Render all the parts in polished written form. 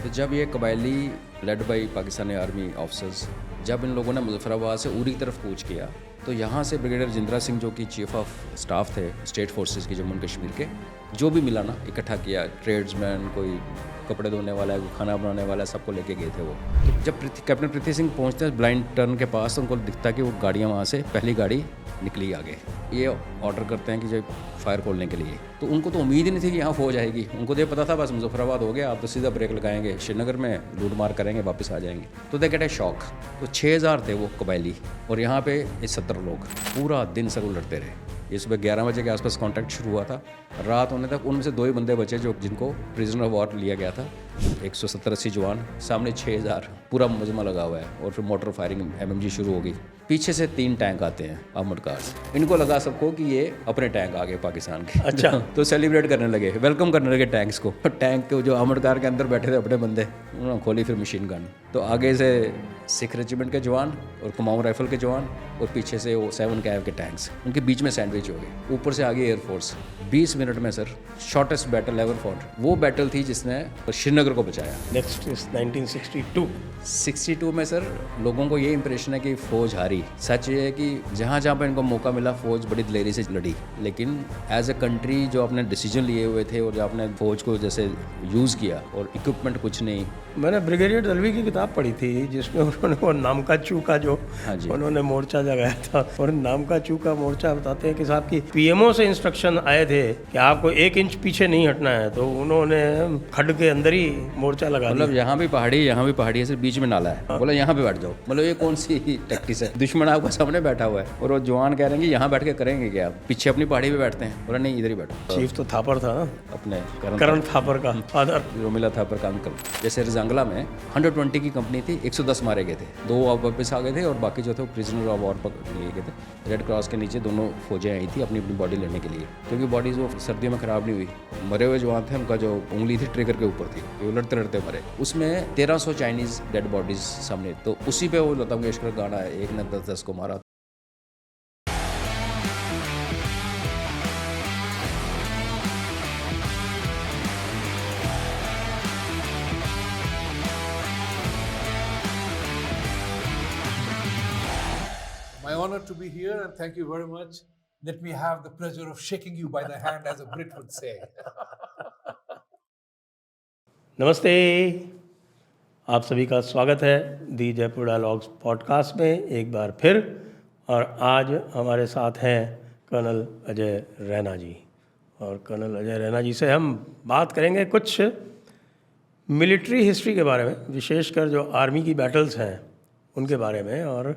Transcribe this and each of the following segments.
तो जब ये कबायली led by Pakistani army officers जब इन लोगों ने मुजफ्फराबाद से उरी की तरफ कूच किया तो यहाँ से ब्रिगेडियर जिंद्रा सिंह जो कि चीफ ऑफ स्टाफ थे स्टेट फोर्सेस की जम्मू एंड कश्मीर के, जो भी मिला ना इकट्ठा किया, ट्रेड्समैन, कोई कपड़े धोने वाला है, कोई खाना बनाने वाला है, सबको लेके गए थे वो। जब कैप्टन पृथ्वी सिंह पहुँचते हैं ब्लाइंड टर्न के पास तो उनको दिखता कि वो गाड़ियाँ वहाँ से पहली गाड़ी निकली आगे। ये ऑर्डर करते हैं कि जब फायर खोलने के लिए, तो उनको तो उम्मीद ही नहीं थी कि यहाँ फौज आएगी। उनको तो ये पता था बस मुजफ्फराबाद हो गया, आप तो सीधा ब्रेक लगाएंगे, श्रीनगर में लूट मार करेंगे, वापस आ जाएंगे। तो दे गेट ए शॉक। तो 6000 थे वो कबायली और यहाँ पे ये 70 लोग पूरा दिन सर लड़ते रहे। ये सुबह 11 बजे के आसपास कॉन्टैक्ट शुरू हुआ था, रात होने तक उनमें से 2 ही बंदे बचे जो जिनको प्रिजनर ऑफ वॉर लिया गया था। 170-80 जवान, सामने 6000, पूरा मजमा लगा हुआ है। और फिर मोटर फायरिंग MMG शुरू हो गई। पीछे से 3 टैंक आते हैं आर्मर्ड कार्स। इनको लगा सबको कि ये अपने टैंक आ गए पाकिस्तान के। अच्छा। तो सेलिब्रेट करने लगे, वेलकम करने लगे टैंक्स को। टैंक के जो आर्मर्ड कार के अंदर बैठे थे अपने बंदे, उन्होंने खोली फिर मशीन गन। तो आगे से सिख रेजिमेंट के जवान और कुमाऊं राइफल के जवान और पीछे से वो 7 कैव के टैंक्स, उनके बीच में सैंडविच हो गए। ऊपर से आगे एयरफोर्स। 20 मिनट में sir shortest battle ever fought. वो बैटल थी जिसने श्रीनगर को बचाया। Next is 1962। 62 में सर लोगों को ये इंप्रेशन है कि फ़ौज हारी। सच ये है कि जहाँ जहाँ पर इनको मौका मिला फ़ौज बड़ी दिलेरी से लड़ी, लेकिन एज ए कंट्री जो आपने डिसीजन लिए हुए थे और जो आपने फ़ौज को जैसे यूज़ किया और इक्विपमेंट कुछ नहीं। मैंने ब्रिगेडियर दलवी की किताब पढ़ी थी जिसमें उन्होंने वो नामका चूका जो हाँ जी। उन्होंने मोर्चा जगाया था, और नामका चूका मोर्चा बताते हैं कि साहब की PMO से इंस्ट्रक्शन आए थे कि आपको 1 इंच पीछे नहीं हटना है, तो उन्होंने खड्ड के अंदर ही मोर्चा लगा दिया। मतलब यहाँ भी पहाड़ी है, सिर्फ बीच में नाला है, बोला यहाँ पे बैठ जाओ। मतलब ये कौन सी टैक्टिस है? दुश्मन आपका सामने बैठा हुआ है और वो जवान कह रहे हैं कि यहाँ बैठ के करेंगे क्या, पीछे अपनी पहाड़ी पे बैठते हैं। बोला नहीं, इधर ही बैठो। चीफ तो थापर था ना, अपने करण थापर का फादर। रोमिला थापर का अंकल। जैसे रजांगला में 120 की कंपनी थी, 110 मारे गए थे, 2 वापस आ गए थे और बाकी जो थे वो प्रिजनर ऑफ वॉर पर लिए गए थे। रेड क्रॉस के नीचे दोनों फौजें आई थी अपनी अपनी बॉडी लेने के लिए, क्योंकि बॉडीज वो सर्दियों में ख़राब नहीं हुई। मरे हुए जवान थे, उनका जो उंगली थी ट्रिगर के ऊपर थी, वो लड़ते लड़ते मरे। उसमें 1300 चाइनीज़ डेड बॉडीज सामने, तो उसी पे वो लता मंगेशकर गाना है, एक ने 10-10 को मारा। My honor to be here, and thank you very much. Let me have the pleasure of shaking you by the hand, as a Brit would say. नमस्ते, आप सभी का स्वागत है दी जयपुर डायलॉग्स पॉडकास्ट में एक बार फिर। और आज हमारे साथ हैं कर्नल अजय रैना जी, और कर्नल अजय रैना जी से हम बात करेंगे कुछ मिलिट्री हिस्ट्री के बारे में, विशेषकर जो आर्मी की बैटल्स हैं उनके बारे में। और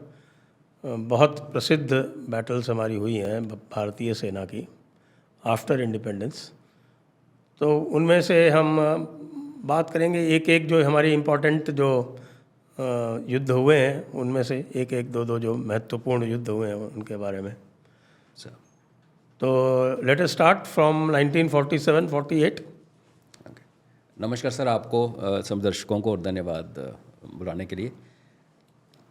बहुत प्रसिद्ध बैटल्स हमारी हुई हैं भारतीय सेना की आफ्टर इंडिपेंडेंस, तो उनमें से हम बात करेंगे एक एक जो हमारी इम्पोर्टेंट जो युद्ध हुए हैं उनमें से एक एक दो जो महत्वपूर्ण युद्ध हुए हैं उनके बारे में। तो लेट अस स्टार्ट फ्रॉम 1947-48। नमस्कार सर, आपको सब दर्शकों को और धन्यवाद बुलाने के लिए।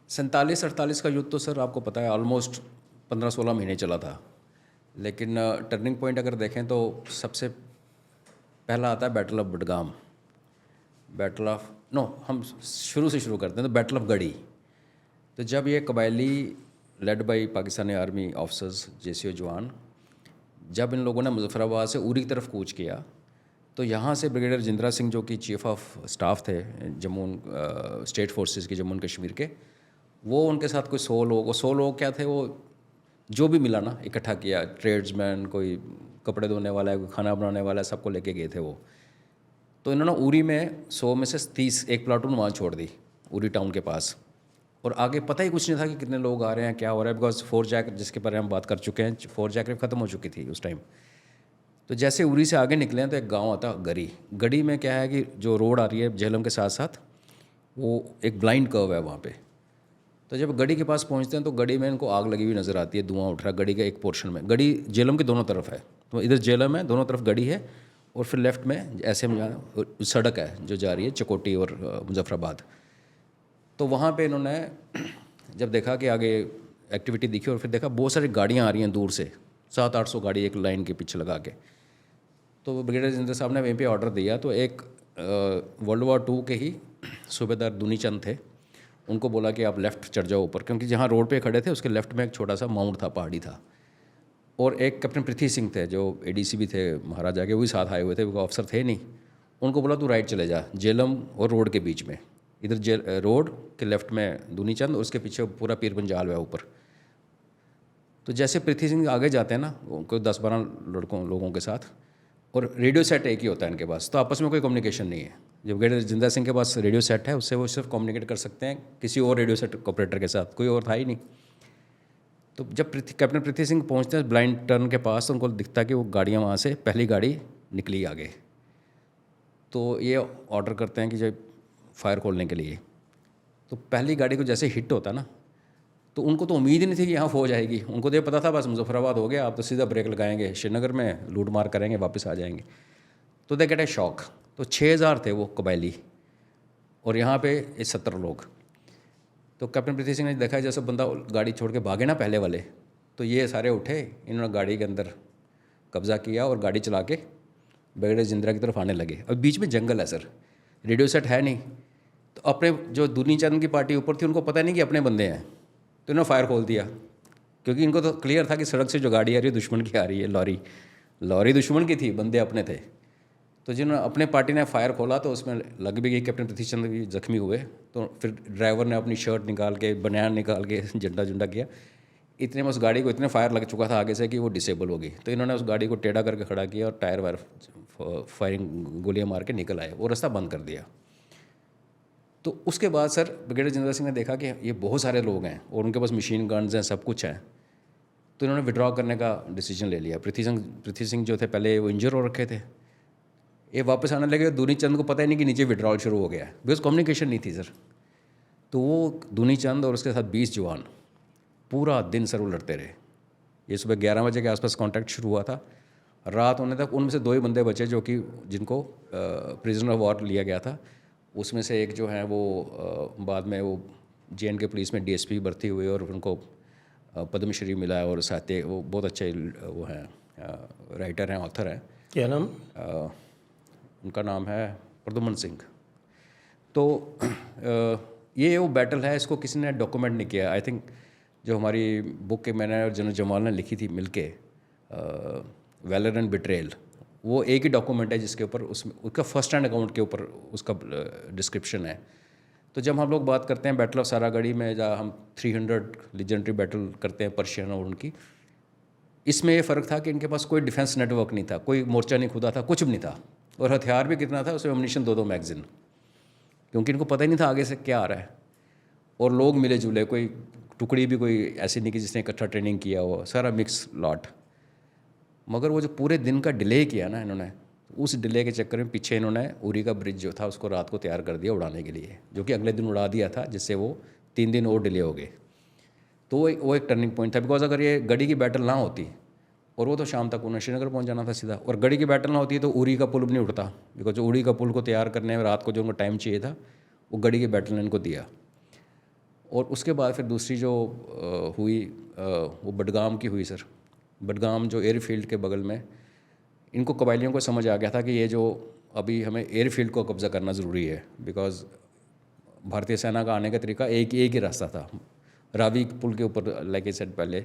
47-48 का युद्ध तो सर आपको पता है ऑलमोस्ट 15-16 महीने चला था, लेकिन टर्निंग पॉइंट अगर देखें तो सबसे पहला आता है बैटल ऑफ बडगाम। हम शुरू से शुरू करते हैं तो बैटल ऑफ गढ़ी। तो जब ये कबायली led by Pakistani army officers JCO जवान जब इन लोगों ने मुजफ्फराबाद से उरी की तरफ कूच किया तो यहाँ से ब्रिगेडियर जिंद्रा सिंह जो कि चीफ ऑफ स्टाफ थे स्टेट फोर्सेस की जम्मू एंड कश्मीर के, वो उनके साथ कोई 100 लोग क्या थे, वो जो भी मिला ना इकट्ठा किया, ट्रेड्समैन, कोई कपड़े धोने वाला है, कोई खाना बनाने वाला है, सबको लेके गए थे वो। तो इन्होंने उरी में 100 में से 30 एक प्लाटून वहाँ छोड़ दी उरी टाउन के पास, और आगे पता ही कुछ नहीं था कि कितने लोग आ रहे हैं, क्या हो रहा है, बिकॉज 4 जैक जिसके बारे में हम बात कर चुके हैं, 4 जैक ख़त्म हो चुकी थी उस टाइम। तो जैसे उरी से आगे निकले हैं तो एक गांव आता गढ़ी में क्या है कि जो रोड आ रही है झेलम के साथ साथ वो एक ब्लाइंड कर्व है वहाँ पे। तो जब गढ़ी के पास पहुँचते हैं तो गढ़ी में इनको आग लगी हुई नज़र आती है, धुआं उठ रहा है गढ़ी के एक पोर्शन में। गढ़ी झेलम के दोनों तरफ है, तो इधर झेलम है, दोनों तरफ गढ़ी है, और फिर लेफ्ट में ऐसे में सड़क है जो जा रही है चकोटी और मुजफ्फराबाद। तो वहाँ पे इन्होंने जब देखा कि आगे एक्टिविटी दिखी और फिर देखा बहुत सारी गाड़ियाँ आ रही हैं दूर से, 700-800 गाड़ी एक लाइन के पीछे लगा के। तो ब्रिगेडियर जिंद्रा साहब ने वहीं पे ऑर्डर दिया, तो एक वर्ल्ड वॉर 2 के ही सूबेदार दुनी चंद थे, उनको बोला कि आप लेफ़्ट चढ़ जाओ ऊपर, क्योंकि जहाँ रोड पे खड़े थे उसके लेफ़्ट में एक छोटा सा माउंट था, पहाड़ी था। और एक कैप्टन पृथ्वी सिंह थे जो एडीसी भी थे महाराजा के, वो भी साथ आए हुए थे, वो अफसर थे नहीं। उनको बोला तू राइट चले जा, जेलम और रोड के बीच में, इधर रोड के लेफ़्ट में दुनी चंद और उसके पीछे पूरा पीर पंजाल है ऊपर। तो जैसे पृथ्वी सिंह आगे जाते हैं ना, कोई 10-12 लोगों के साथ, और रेडियो सेट एक ही होता है इनके पास, तो आपस में कोई कम्युनिकेशन नहीं है। जब ब्रिगेडियर जिंदा सिंह के पास रेडियो सेट है, उससे वो सिर्फ कम्युनिकेट कर सकते हैं किसी और रेडियो सेट ऑपरेटर के साथ, कोई और था ही नहीं। तो जब कैप्टन पृथ्वी सिंह पहुंचते हैं ब्लाइंड टर्न के पास, तो उनको दिखता है कि वो गाड़ियाँ वहाँ से पहली गाड़ी निकली आगे। तो ये ऑर्डर करते हैं कि जब फायर खोलने के लिए, तो पहली गाड़ी को जैसे हिट होता ना, तो उनको तो उम्मीद ही नहीं थी कि यहाँ फौज आएगी। उनको तो ये पता था बस मुजफ्फराबाद हो गया, आप तो सीधा ब्रेक लगाएंगे, श्रीनगर में लूट मार करेंगे, वापस आ जाएंगे। तो दे गेट ए शॉक। तो 6000 थे वो कबायली, और यहाँ पे 70 लोग। तो कैप्टन पृथ्वी सिंह ने देखा जैसे बंदा गाड़ी छोड़ के भागे ना पहले वाले, तो ये सारे उठे, इन्होंने गाड़ी के अंदर कब्ज़ा किया और गाड़ी चला के ब्रिगेडियर जिंदा की तरफ आने लगे। अब बीच में जंगल है सर, रेडियो सेट है नहीं, तो अपने जो दुनी चंद की पार्टी ऊपर थी उनको पता नहीं कि अपने बंदे हैं, तो इन्होंने फायर खोल दिया, क्योंकि इनको तो क्लियर था कि सड़क से जो गाड़ी आ रही है दुश्मन की आ रही है, लॉरी दुश्मन की थी, बंदे अपने थे। तो जिन्होंने अपने पार्टी ने फायर खोला तो उसमें लग भी गई, कैप्टन पृथ्वी चंद भी जख्मी हुए। तो फिर ड्राइवर ने अपनी शर्ट निकाल के, बनियान निकाल के झंडा किया। इतने में उस गाड़ी को इतने फायर लग चुका था आगे से कि वो डिसेबल हो गई। तो इन्होंने उस गाड़ी को टेढ़ा करके खड़ा किया और टायर वायर फायरिंग गोलियां मार के निकल आए, वो रास्ता बंद कर दिया। तो उसके बाद सर ब्रिगेडियर जिंदा सिंह ने देखा कि ये बहुत सारे लोग हैं और उनके पास मशीन गन्स हैं, सब कुछ है। तो इन्होंने विड्रॉ करने का डिसीजन ले लिया। पृथ्वी सिंह जो थे पहले वो इंजर हो रखे थे, ये वापस आने लगे। दुनी चंद को पता ही नहीं कि नीचे विड्रॉल शुरू हो गया है, बिकॉज कम्युनिकेशन नहीं थी सर। तो वो दुनी चंद और उसके साथ 20 जवान पूरा दिन सर वो लड़ते रहे। ये सुबह 11 बजे के आसपास कॉन्टैक्ट शुरू हुआ था, रात होने तक उनमें से 2 ही बंदे बचे जो कि जिनको प्रिजनर ऑफ वॉर लिया गया था। उसमें से एक जो है वो बाद में वो JNK पुलिस में DSP भर्ती हुए और उनको पद्मश्री मिला है, और साहित्य वो बहुत अच्छे वो हैं, राइटर हैं, ऑथर हैं। क्या नाम? उनका नाम है प्रद्युमन सिंह। तो ये वो बैटल है, इसको किसी ने डॉक्यूमेंट नहीं किया। आई थिंक जो हमारी बुक के मैंने और जनरल जमाल ने लिखी थी मिलके, वैलर एंड बिट्रेयल, वो एक ही डॉक्यूमेंट है जिसके ऊपर उसका फर्स्ट हैंड अकाउंट के ऊपर उसका डिस्क्रिप्शन है। तो जब हम लोग बात करते हैं बैटल ऑफ सारागढ़ी में, जहाँ हम 300 लीजेंडरी बैटल करते हैं पर्शियन और उनकी, इसमें ये फ़र्क था कि इनके पास कोई डिफेंस नेटवर्क नहीं था, कोई मोर्चा नहीं खुदा था, कुछ भी नहीं था। और हथियार भी कितना था, उसमें एमुनिशन 2-2 मैगजीन, क्योंकि इनको पता ही नहीं था आगे से क्या आ रहा है। और लोग मिले जुले, कोई टुकड़ी भी कोई ऐसी नहीं कि जिसने इकट्ठा ट्रेनिंग किया हो, सारा मिक्स लॉट। मगर वो जो पूरे दिन का डिले किया ना इन्होंने, उस डिले के चक्कर में पीछे इन्होंने उरी का ब्रिज जो था उसको रात को तैयार कर दिया उड़ाने के लिए, जो कि अगले दिन उड़ा दिया था, जिससे वो 3 दिन और डिले हो गए। तो वो एक टर्निंग पॉइंट था, बिकॉज अगर ये गढ़ी की बैटल ना होती, और वो तो शाम तक उन्हें श्रीनगर पहुंच जाना था सीधा, और गढ़ी की बैटल ना होती तो उरी का पुल भी नहीं उठता, बिकॉज जो उरी का पुल को तैयार करने में रात को जो उनको टाइम चाहिए था वो गढ़ी की बैटल ने इनको दिया। और उसके बाद फिर दूसरी जो हुई वो बडगाम की हुई सर। बडगाम जो एयरफील्ड के बगल में, इनको कबायलियों को समझ आ गया था कि ये जो अभी हमें एयरफील्ड को कब्ज़ा करना ज़रूरी है, बिकॉज भारतीय सेना का आने का तरीका एक ही रास्ता था, रावी पुल के ऊपर, लाइक आई सेड पहले,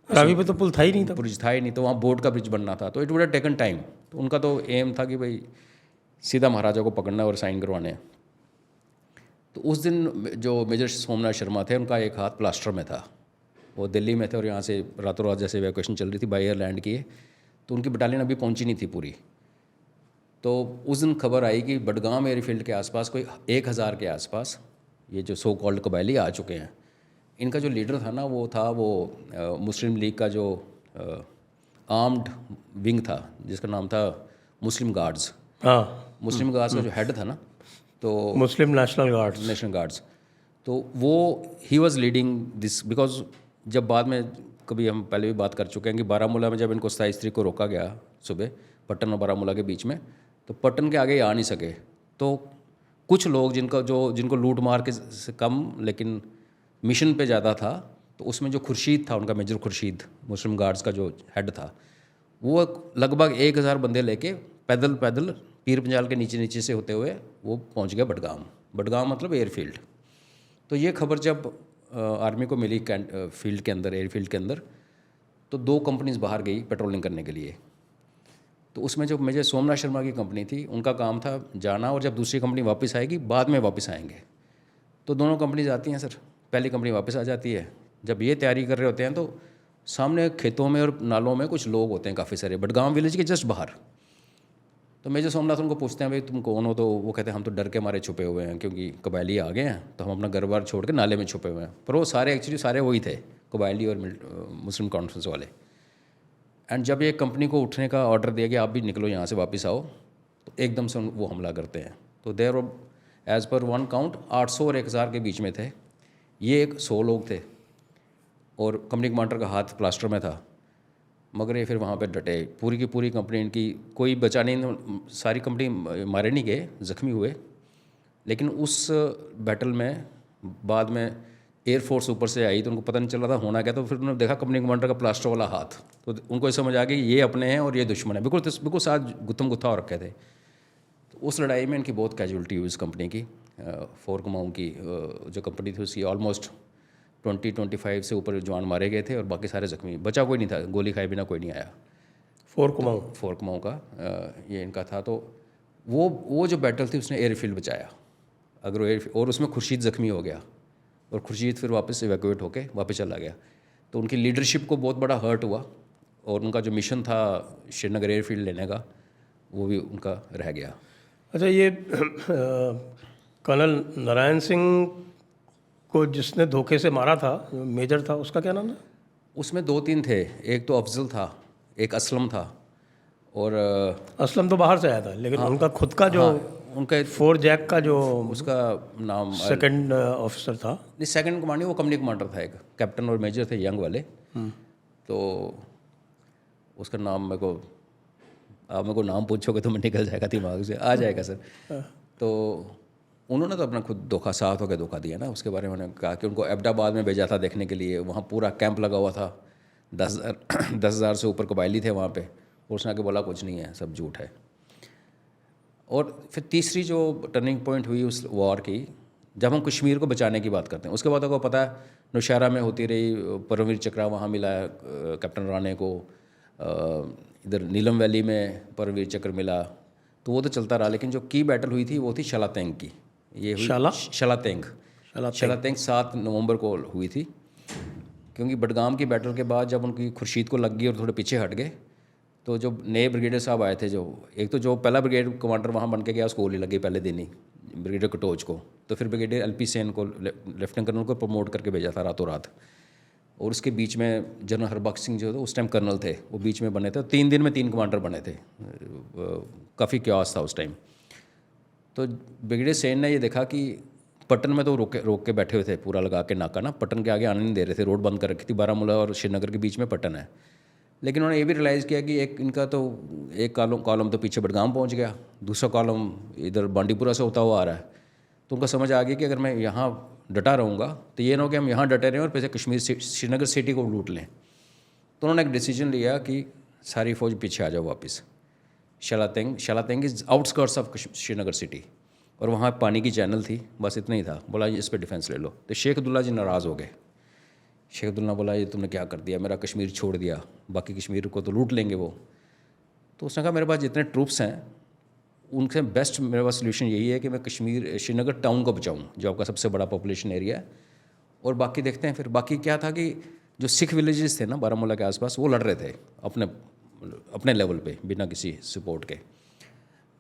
रावी पे तो पुल था ही नहीं था, ब्रिज था ही नहीं, तो वहाँ बोट का ब्रिज बनना था। तो it would have taken time. तो उनका तो एम था कि भाई सीधा महाराजा को पकड़ना और साइन करवाने। तो उस दिन जो मेजर सोमनाथ शर्मा थे, उनका एक हाथ प्लास्टर में था, वो दिल्ली में थे और यहाँ से रातों रात जैसे इवैक्यूएशन चल रही थी, बाई एयर लैंड किए, तो उनकी बटालियन अभी पहुँची नहीं थी पूरी। तो उस दिन खबर आई कि बडगाम एयरफील्ड के आसपास कोई 1000 के आसपास ये जो सो कॉल्ड कबायली आ चुके हैं। इनका जो लीडर था ना, वो था वो मुस्लिम लीग का जो आर्म्ड विंग था, जिसका नाम था मुस्लिम गार्ड्स। हाँ, मुस्लिम गार्ड्स का जो हेड था ना, तो मुस्लिम नेशनल गार्ड्स, तो वो he was leading this, because जब बाद में कभी हम पहले भी बात कर चुके हैं कि बारामूला में जब इनको 27 तारीख को रोका गया सुबह, पट्टन और बारामूला के बीच में, तो पट्टन के आगे आ नहीं सके। तो कुछ लोग जिनको लूट मार के से कम लेकिन मिशन पे ज़्यादा था, तो उसमें जो खुर्शीद था, उनका मेजर खुर्शीद, मुस्लिम गार्ड्स का जो हेड था, वो लगभग 1000 बंदे लेके पैदल पीर पंजाल के नीचे नीचे से होते हुए वो पहुंच गया बडगाम। बडगाम मतलब एयरफील्ड। तो ये खबर जब आर्मी को मिली फील्ड के अंदर, एयरफील्ड के अंदर, तो 2 कंपनीज बाहर गई पेट्रोलिंग करने के लिए। तो उसमें जो मेजर सोमनाथ शर्मा की कंपनी थी, उनका काम था जाना, और जब दूसरी कंपनी वापस आएगी बाद में वापस आएंगे। तो दोनों कंपनीज आती हैं सर, पहली कंपनी वापस आ जाती है। जब ये तैयारी कर रहे होते हैं तो सामने खेतों में और नालों में कुछ लोग होते हैं काफ़ी सारे, बडगाम विलेज के जस्ट बाहर। तो मेजर सोमनाथ उनको पूछते हैं भाई तुम कौन हो, तो वो कहते हैं हम तो डर के मारे छुपे हुए हैं क्योंकि कबायली आ गए हैं, तो हम अपना घर बार छोड़ के नाले में छुपे हुए हैं। पर वो सारे एक्चुअली सारे वही थे, कबायली और मुस्लिम कॉन्फ्रेंस वाले। एंड जब ये कंपनी को उठने का ऑर्डर दिया कि आप भी निकलो यहाँ से वापस आओ, तो एकदम से वो हमला करते हैं। तो देर एज़ पर वन काउंट 800 और 1000 के बीच में थे। ये 100 लोग थे और कंपनी कमांडर का हाथ प्लास्टर में था, मगर ये फिर वहाँ पे डटे। पूरी की पूरी कंपनी इनकी कोई बचा नहीं, सारी कंपनी मारे नहीं गए, ज़ख्मी हुए। लेकिन उस बैटल में बाद में एयरफोर्स ऊपर से आई तो उनको पता नहीं चल रहा था होना क्या, तो फिर उन्होंने देखा कंपनी कमांडर का प्लास्टर वाला हाथ, तो उनको ये समझ आ गई ये अपने हैं और ये दुश्मन है। बिल्कुल साथ गुत्थम गुत्था हो रखे थे। तो उस लड़ाई में इनकी बहुत कैजुअलिटी हुई इस कंपनी की। फोरकमाउं की जो कंपनी थी उसकी ऑलमोस्ट 20-25 से ऊपर जवान मारे गए थे और बाकी सारे जख्मी, बचा कोई नहीं था, गोली खाए बिना कोई नहीं आया। फोरकमाउं का ये इनका था। तो वो जो बैटल थी उसने एयरफील्ड बचाया। अगर वो और उसमें खुर्शीद ज़ख्मी हो गया और खुर्शीद फिर वापस इवैक्यूएट होके वापस चला गया। तो उनकी लीडरशिप को बहुत बड़ा हर्ट हुआ और उनका जो मिशन था श्रीनगर एयरफील्ड लेने का, वो भी उनका रह गया। अच्छा, ये कर्नल नारायण सिंह को जिसने धोखे से मारा था, जो मेजर था, उसका क्या नाम था? उसमें 2-3 थे, एक तो अफजल था, एक असलम था, और असलम तो बाहर से आया था, लेकिन उनका खुद का जो उनका 4 जैक का जो उसका नाम सेकंड ऑफिसर था, नहीं, सेकंड कमांडर, वो कंपनी कमांडर था, एक कैप्टन और मेजर थे यंग वाले। तो उसका नाम आप मेरे को नाम पूछोगे तो मैं निकल जाएगा दिमाग से, आ जाएगा सर। तो उन्होंने तो अपना खुद साथ होकर धोखा दिया ना। उसके बारे में उन्होंने कहा कि उनको अहमदाबाद में भेजा था देखने के लिए, वहाँ पूरा कैंप लगा हुआ था, 10,000 से ऊपर कबायली थे वहाँ पे, और उसने आके बोला कुछ नहीं है, सब झूठ है। और फिर तीसरी जो टर्निंग पॉइंट हुई उस वॉर की, जब हम कश्मीर को बचाने की बात करते हैं, उसके बाद आपको पता है नौशहरा में होती रही, परमवीर चक्र वहाँ मिला कैप्टन राणे को, इधर नीलम वैली में परमवीर चक्र मिला, तो वो तो चलता रहा। लेकिन जो की बैटल हुई थी वो थी शलातेंग की। ये हुई शलातेंग 7 नवंबर को हुई थी। क्योंकि बडगाम की बैटल के बाद जब उनकी खुर्शीद को लग गई और थोड़े पीछे हट गए, तो जो नए ब्रिगेडियर साहब आए थे, जो एक तो जो पहला ब्रिगेड कमांडर वहाँ बन के गया उसको गोली लगी पहले दिन ही, ब्रिगेडियर कटोच को। तो फिर ब्रिगेडियर LP सेन को, लेफ्टिनेंट कर्नल को प्रमोट करके भेजा था रातों रात। और उसके बीच में जनरल हरबख्श सिंह जो थे उस टाइम कर्नल थे, वो बीच में बने थे। 3 दिन में 3 कमांडर बने थे, काफ़ी क्यास था उस टाइम। तो ब्रिगेडियर सेन ने ये देखा कि पटन में तो रोक के बैठे हुए थे, पूरा लगा के नाका ना, पटन के आगे आने नहीं दे रहे थे, रोड बंद कर रखी थी, बारामूला और श्रीनगर के बीच में पटन है। लेकिन उन्होंने ये भी रियलाइज़ किया कि इनका तो एक कॉलम तो पीछे बडगाम पहुंच गया, दूसरा कॉलम इधर बांडीपुरा से होता हुआ आ रहा है। तो उनको समझ आ गया कि अगर मैं यहाँ डटा रहूँगा तो ये ना हो कि हम यहाँ डटे रहें और पीछे श्रीनगर सिटी को लूट लें। तो उन्होंने एक डिसीजन लिया कि सारी फौज पीछे आ जाओ वापस। Shalateng is outskirts of Srinagar city, और वहाँ पानी की चैनल थी, बस इतना ही था। बोला इस पर डिफेंस ले लो। तो शेख अब्दुल्ला जी नाराज़ हो गए। शेख अब्दुल्ला बोला ये तुमने क्या कर दिया, मेरा कश्मीर छोड़ दिया, बाकी कश्मीर को तो लूट लेंगे वो। तो उसने कहा मेरे पास जितने ट्रूप्स हैं उनसे बेस्ट मेरे पास सोल्यूशन यही है कि मैं श्रीनगर टाउन को बचाऊं, जो आपका सबसे बड़ा पॉपुलेशन एरिया है, और बाकी देखते हैं। फिर बाकी क्या था कि जो सिख विलेजेस थे ना बारामूला के आसपास, वो लड़ रहे थे अपने लेवल पे बिना किसी सपोर्ट के।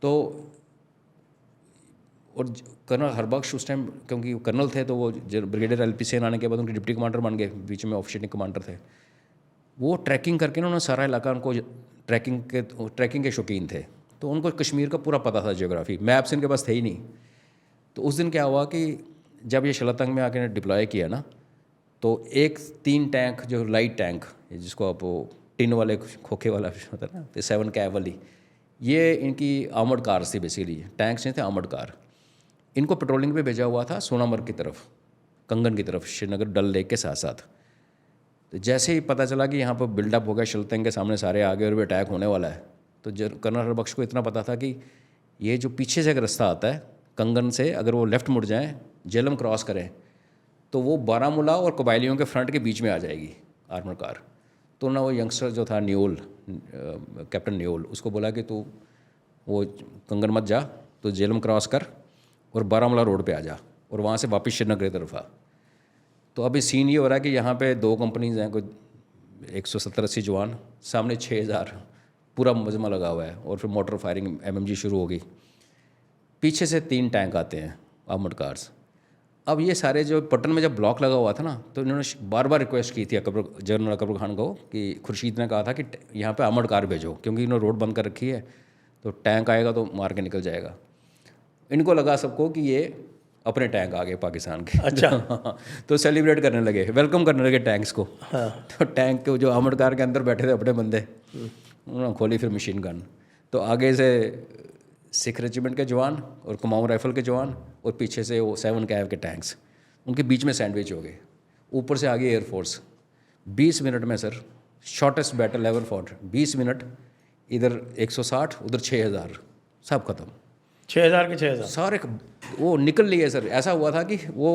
तो और कर्नल हरबख्श उस टाइम क्योंकि कर्नल थे, तो वो ब्रिगेडियर LP सेन आने के बाद उनके डिप्टी कमांडर बन गए, बीच में ऑफिशिएटिंग कमांडर थे। वो ट्रैकिंग करके ना उन्होंने सारा इलाका, उनको ट्रैकिंग के शौकीन थे, तो उनको कश्मीर का पूरा पता था, जियोग्राफी मैप्स इनके पास थे ही नहीं। तो उस दिन क्या हुआ कि जब ये शलातंग में आके डिप्लॉय किया ना, तो 3 टैंक जो लाइट टैंक, जिसको आप टिन वाले खोखे वाला होता है ना, तो 7 कैब वाली, ये इनकी आर्मर्ड कार्स थी बेसिकली, टैंक्स नहीं थे, आर्मर्ड कार। इनको पेट्रोलिंग पे भेजा हुआ था सोनामर्ग की तरफ, कंगन की तरफ, श्रीनगर डल लेक के साथ साथ। तो जैसे ही पता चला कि यहाँ पर बिल्डअप हो गया, शलातंग के सामने सारे आ गए और भी अटैक होने वाला है, तो कर्नल हरबख्श को इतना पता था कि ये जो पीछे से एक रास्ता आता है कंगन से, अगर वो लेफ़्ट मुड़ जाएँ, जेलम क्रॉस करें, तो वो बारामूला और कबायलियों के फ्रंट के बीच में आ जाएगी आर्मर कार। तो ना वो यंगस्टर जो था न्योल, कैप्टन न्योल, उसको बोला कि तू वो कंगन मत जा, तो जेलम क्रॉस कर और बारामूला रोड पे आ जा और वहाँ से वापस श्रीनगर की तरफ आ। तो अभी सीन ये हो रहा है कि यहाँ पे 2 कंपनीज़ हैं, कोई 170-80 जवान, सामने 6000, पूरा मजमा लगा हुआ है, और फिर मोटर फायरिंग MMG शुरू हो गई। पीछे से 3 टैंक आते हैं आर्मर्ड कार्स। अब ये सारे जो पटन में जब ब्लॉक लगा हुआ था ना, तो इन्होंने बार बार रिक्वेस्ट की थी जनरल अकबर खान को, कि खुर्शीद ने कहा था कि यहाँ पे आर्मर्ड कार भेजो, क्योंकि इन्होंने रोड बंद कर रखी है, तो टैंक आएगा तो मार के निकल जाएगा। इनको लगा सबको कि ये अपने टैंक आ गए पाकिस्तान के। अच्छा। तो सेलिब्रेट करने लगे, वेलकम करने लगे टैंक्स को। तो टैंक के जो आर्मर्ड कार के अंदर बैठे थे अपने बंदे, उन्होंने खोली फिर मशीन गन। तो आगे से सिख रेजिमेंट के जवान और कुमाऊं राइफल के जवान, और पीछे से वो 7 कैव के टैंक्स, उनके बीच में सैंडविच हो गए। ऊपर से आ गई एयरफोर्स। 20 मिनट में sir, shortest battle ever fought. 20 minute, इधर 160, उधर 6000, सब खत्म। 6000 के 6000 सारे वो निकल लिए सर। ऐसा हुआ था कि वो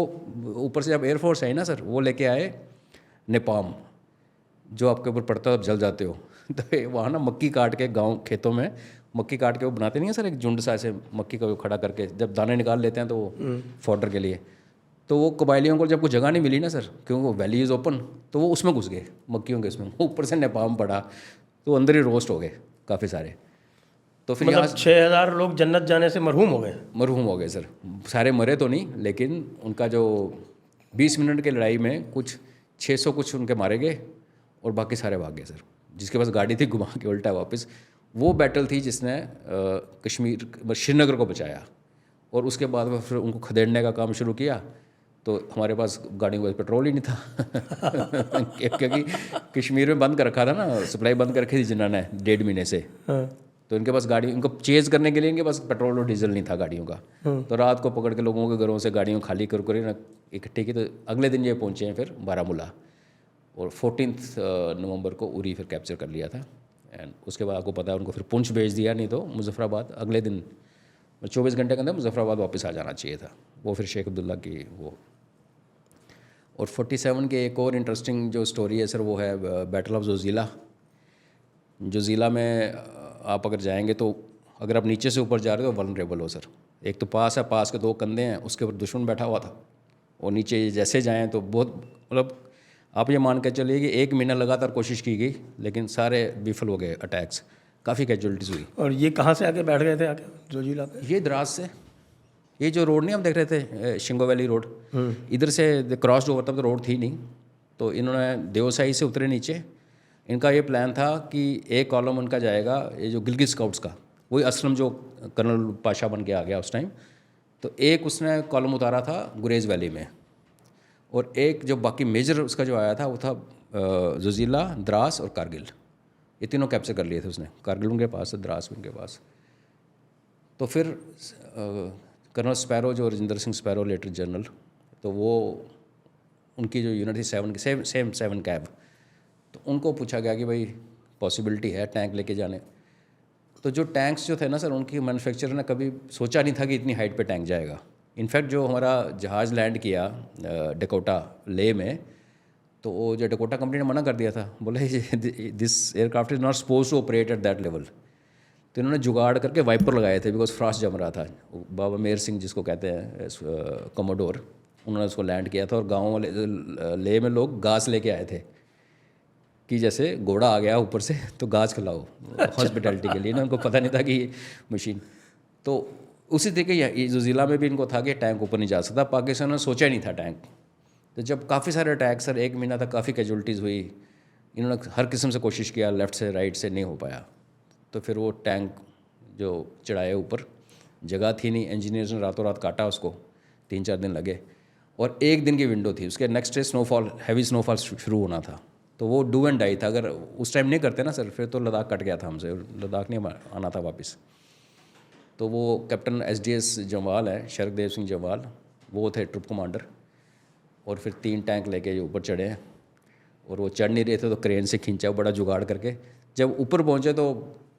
ऊपर से जब एयरफोर्स आई ना सर, वो लेके आए नेपाम, जो आपके ऊपर पड़ता है आप जल जाते हो। तो वहाँ ना मक्की काट के, गांव खेतों में मक्की काट के वो बनाते नहीं है सर, एक झुंड सा ऐसे मक्की का वो खड़ा करके, जब दाने निकाल लेते हैं तो वो फॉडर के लिए। तो वो कबायलियों को जब कोई जगह नहीं मिली ना सर, क्योंकि वो वैली इज़ ओपन, तो वो उसमें घुस गए, मक्कियों के उसमें। ऊपर से नेपाम पड़ा, तो अंदर ही रोस्ट हो गए काफ़ी सारे। तो फिर मतलब 6000 लोग जन्नत जाने से मरहूम हो गए। मरहूम हो गए सर। सारे मरे तो नहीं, लेकिन उनका जो 20 मिनट की लड़ाई में कुछ 600 कुछ उनके मारे गए, और बाकी सारे भाग गए सर। जिसके पास गाड़ी थी घुमा के उल्टा वापस। वो बैटल थी जिसने कश्मीर, श्रीनगर को बचाया। और उसके बाद में फिर उनको खदेड़ने का काम शुरू किया, तो हमारे पास गाड़ियों में पेट्रोल ही नहीं था। क्योंकि कश्मीर में बंद कर रखा था ना, सप्लाई बंद कर रखी थी जिन्होंने 1.5 महीने से। तो इनके पास गाड़ी, इनको चेज़ करने के लिए इनके पास पेट्रोल और डीजल नहीं था गाड़ियों का। तो रात को पकड़ के लोगों के घरों से गाड़ियों खाली कर इकट्ठी की। तो अगले दिन ये पहुँचे हैं फिर बारामूला, और 14 नवंबर को उरी फिर कैप्चर कर लिया था। एंड उसके बाद आपको पता है उनको फिर पुंछ भेज दिया, नहीं तो मुजफ्फराबाद अगले दिन 24 घंटे के अंदर मुजफ्फराबाद वापस आ जाना चाहिए था। वो फिर शेख अब्दुल्ला की वो। और 47 के एक और इंटरेस्टिंग जो स्टोरी है सर, वो है बैटल ऑफ जोजिला। जोजिला में आप अगर जाएंगे तो, अगर आप नीचे से ऊपर जा रहे हो तो वल्नरेबल हो सर। एक तो पास है, पास के 2 कंधे हैं, उसके ऊपर दुश्मन बैठा हुआ था, और नीचे जैसे जाएँ तो बहुत, मतलब आप ये मान के चलिए कि 1 महीना लगातार कोशिश की गई, लेकिन सारे विफल हो गए अटैक्स, काफ़ी कैजुअलिटीज़ हुई। और ये कहाँ से आके बैठ गए थे आके जोजिला पे? ये द्रास से, ये जो रोड नहीं हम देख रहे थे, शिंगो वैली रोड, इधर से क्रॉस ओवर, तब तो रोड थी नहीं। तो इन्होंने देवसाई से उतरे नीचे। इनका ये प्लान था कि एक कॉलम उनका जाएगा, ये जो गिलगित स्काउट्स का, वही असलम जो कर्नल पाशा बन के आ गया उस टाइम, तो एक उसने कॉलम उतारा था गुरेज वैली में, और एक जो बाकी मेजर उसका जो आया था वो था जोजिला, द्रास और कारगिल। ये तीनों कैप्चर कर लिए थे उसने। कारगिल उनके पास है, द्रास उनके पास। तो फिर कर्नल स्पैरो, जो Rajendra Singh sparrow later general, तो वो उनकी जो यूनिट थी 7 कैब, तो उनको पूछा गया कि भाई पॉसिबिलिटी है टैंक लेके जाने। तो जो टैंक्स जो थे ना सर, उनकी मैन्युफैक्चरर ने कभी सोचा नहीं था कि इतनी हाइट पे टैंक जाएगा। इनफैक्ट जो हमारा जहाज़ लैंड किया डकोटा ले में, तो वो जो डकोटा कंपनी ने मना कर दिया था, बोले this aircraft is not suppose to operate at that level. तो इन्होंने जुगाड़ करके वाइपर लगाए थे, बिकॉज फ्रॉस्ट जम रहा था। बाबा मेहर सिंह जिसको कहते हैं कमोडोर, उन्होंने उसको लैंड किया था। और गाँव वाले ले में लोग घास लेके आए थे कि जैसे घोड़ा आ गया ऊपर से तो घास खिलाओ, हॉस्पिटैलिटी के लिए ना। उनको पता नहीं था कि मशीन। तो उसी तरीके जोजिला में भी इनको था कि टैंक ऊपर नहीं जा सकता। पाकिस्तान ने सोचा ही नहीं था टैंक। तो जब काफ़ी सारे अटैक सर, 1 महीना तक काफ़ी कैजुअलिटीज़ हुई, इन्होंने हर किस्म से कोशिश किया, लेफ़्ट से राइट से, नहीं हो पाया। तो फिर वो टैंक जो चढ़ाए ऊपर, जगह थी नहीं, इंजीनियर्स ने रातों रात काटा उसको, 3-4 दिन लगे। और 1 दिन की विंडो थी, उसके next day snowfall, heavy snowfall शुरू होना था। तो वो डू एंड डाई था। अगर उस टाइम नहीं करते ना सर, फिर तो लद्दाख कट गया था हमसे, लद्दाख नहीं आना था वापस। तो वो कैप्टन SDS जम्वाल है, शरकदेव सिंह जम्वाल, वो थे ट्रुप कमांडर। और फिर 3 टैंक लेके ऊपर चढ़े हैं, और वो चढ़ नहीं रहे थे तो क्रेन से खींचा, बड़ा जुगाड़ करके। जब ऊपर पहुंचे तो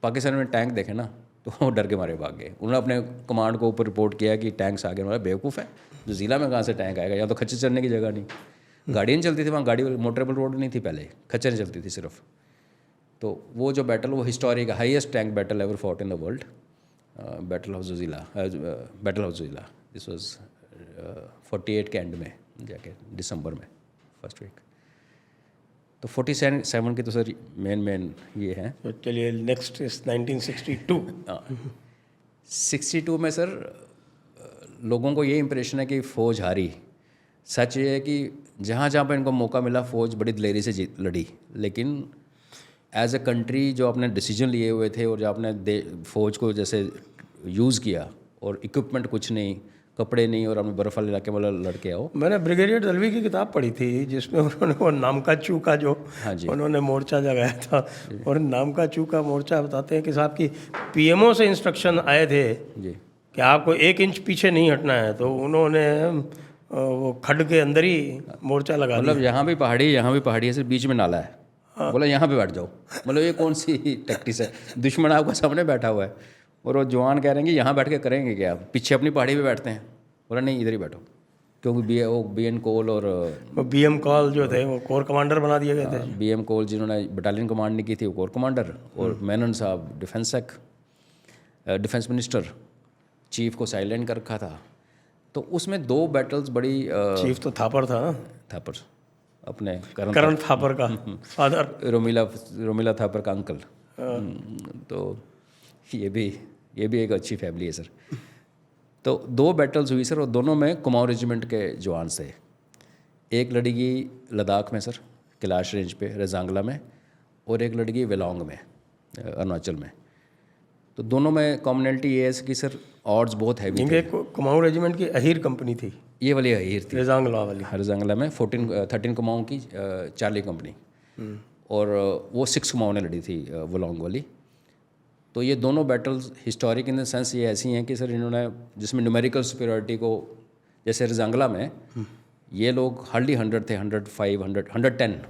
पाकिस्तान में टैंक देखे ना, तो वो डर के मारे भाग गए। उन्होंने अपने कमांड को ऊपर रिपोर्ट किया कि टैंक्स आ गए। उन्होंने बेवकूफ़ है, जो ज़िला में कहाँ से टैंक आएगा, या तो खच्चर चलने की जगह नहीं, गाड़ियाँ नहीं चलती थी वहाँ, गाड़ी मोटरेबल रोड नहीं थी पहले, खच्चरें चलती थी सिर्फ। तो वो जो बैटल, वो historic highest tank battle ever fought in the world, battle of Zojila. This was 48 के एंड में जाके, दिसंबर में फर्स्ट वीक। तो 47 की तो सर मेन ये हैं। तो चलिए नेक्स्ट इज 1962। 62 में सर लोगों को ये इम्प्रेशन है कि फ़ौज हारी। सच ये है कि जहाँ जहाँ पर इनको मौका मिला फ़ौज बड़ी दिलेरी से लड़ी, लेकिन एज ए कंट्री जो आपने डिसीजन लिए हुए थे और जो आपने फ़ौज को जैसे यूज़ किया, और इक्विपमेंट कुछ नहीं, कपड़े नहीं, और आपने बर्फ़ वाले इलाके में लड़के आओ। मैंने ब्रिगेडियर दलवी की किताब पढ़ी थी जिसमें उन्होंने वो नामकाचू का जो उन्होंने मोर्चा जगाया था, और नामकाचू का मोर्चा बताते हैं कि साहब की पीएमओ से इंस्ट्रक्शन आए थे जी कि आपको 1 इंच पीछे नहीं हटना है, तो उन्होंने वो खड्ड के अंदर ही मोर्चा लगा दिया। मतलब यहाँ भी पहाड़ी, यहाँ भी पहाड़ी है, सिर्फ बीच में नाला है, बोला यहाँ पे बैठ जाओ। मतलब ये कौन सी टैक्टिस है, दुश्मन आपका सामने बैठा हुआ है और वो जवान कह रहे हैं कि यहाँ बैठ के करेंगे क्या, पीछे अपनी पहाड़ी पे बैठते हैं। बोला नहीं, इधर ही बैठो, क्योंकि BN कोल और BM कॉल जो थे वो कोर कमांडर बना दिए गए थे। BM कोल जिन्होंने बटालियन कमांड नहीं की थी वो कोर कमांडर, और मेनन साहब डिफेंस मिनिस्टर, चीफ को साइलेंट कर रखा था। तो उसमें 2 बैटल्स बड़ी चीफ तो थापर था ना, थापर अपने करण थापर का फादर, रोमिला थापर का अंकल। तो ये भी एक अच्छी फैमिली है सर। तो 2 बैटल्स हुई सर, और दोनों में कुमाऊं रेजिमेंट के जवान थे। एक लड़की लद्दाख में सर, कैलाश रेंज पे रजांगला में, और एक लड़की वेलोंग में, अरुणाचल में। तो दोनों में कॉमनैलिटी ये है कि सर ऑड्स बहुत हैवी थे। कुमाऊं रेजिमेंट की अहीर कंपनी थी, ये वाली अहीर थी रजांगला वाली, रजांगला में 13 कुमाऊं की चार्ली कंपनी, और वो 6 कुमाऊं ने लड़ी थी वेलोंग वाली। तो ये दोनों battles historic in the sense ये ऐसी हैं कि सर इन्होंने, जिसमें न्यूमेरिकल सुपीरियरिटी को, जैसे रजांगला में ये लोग हार्डली 100 थे, 105, 110,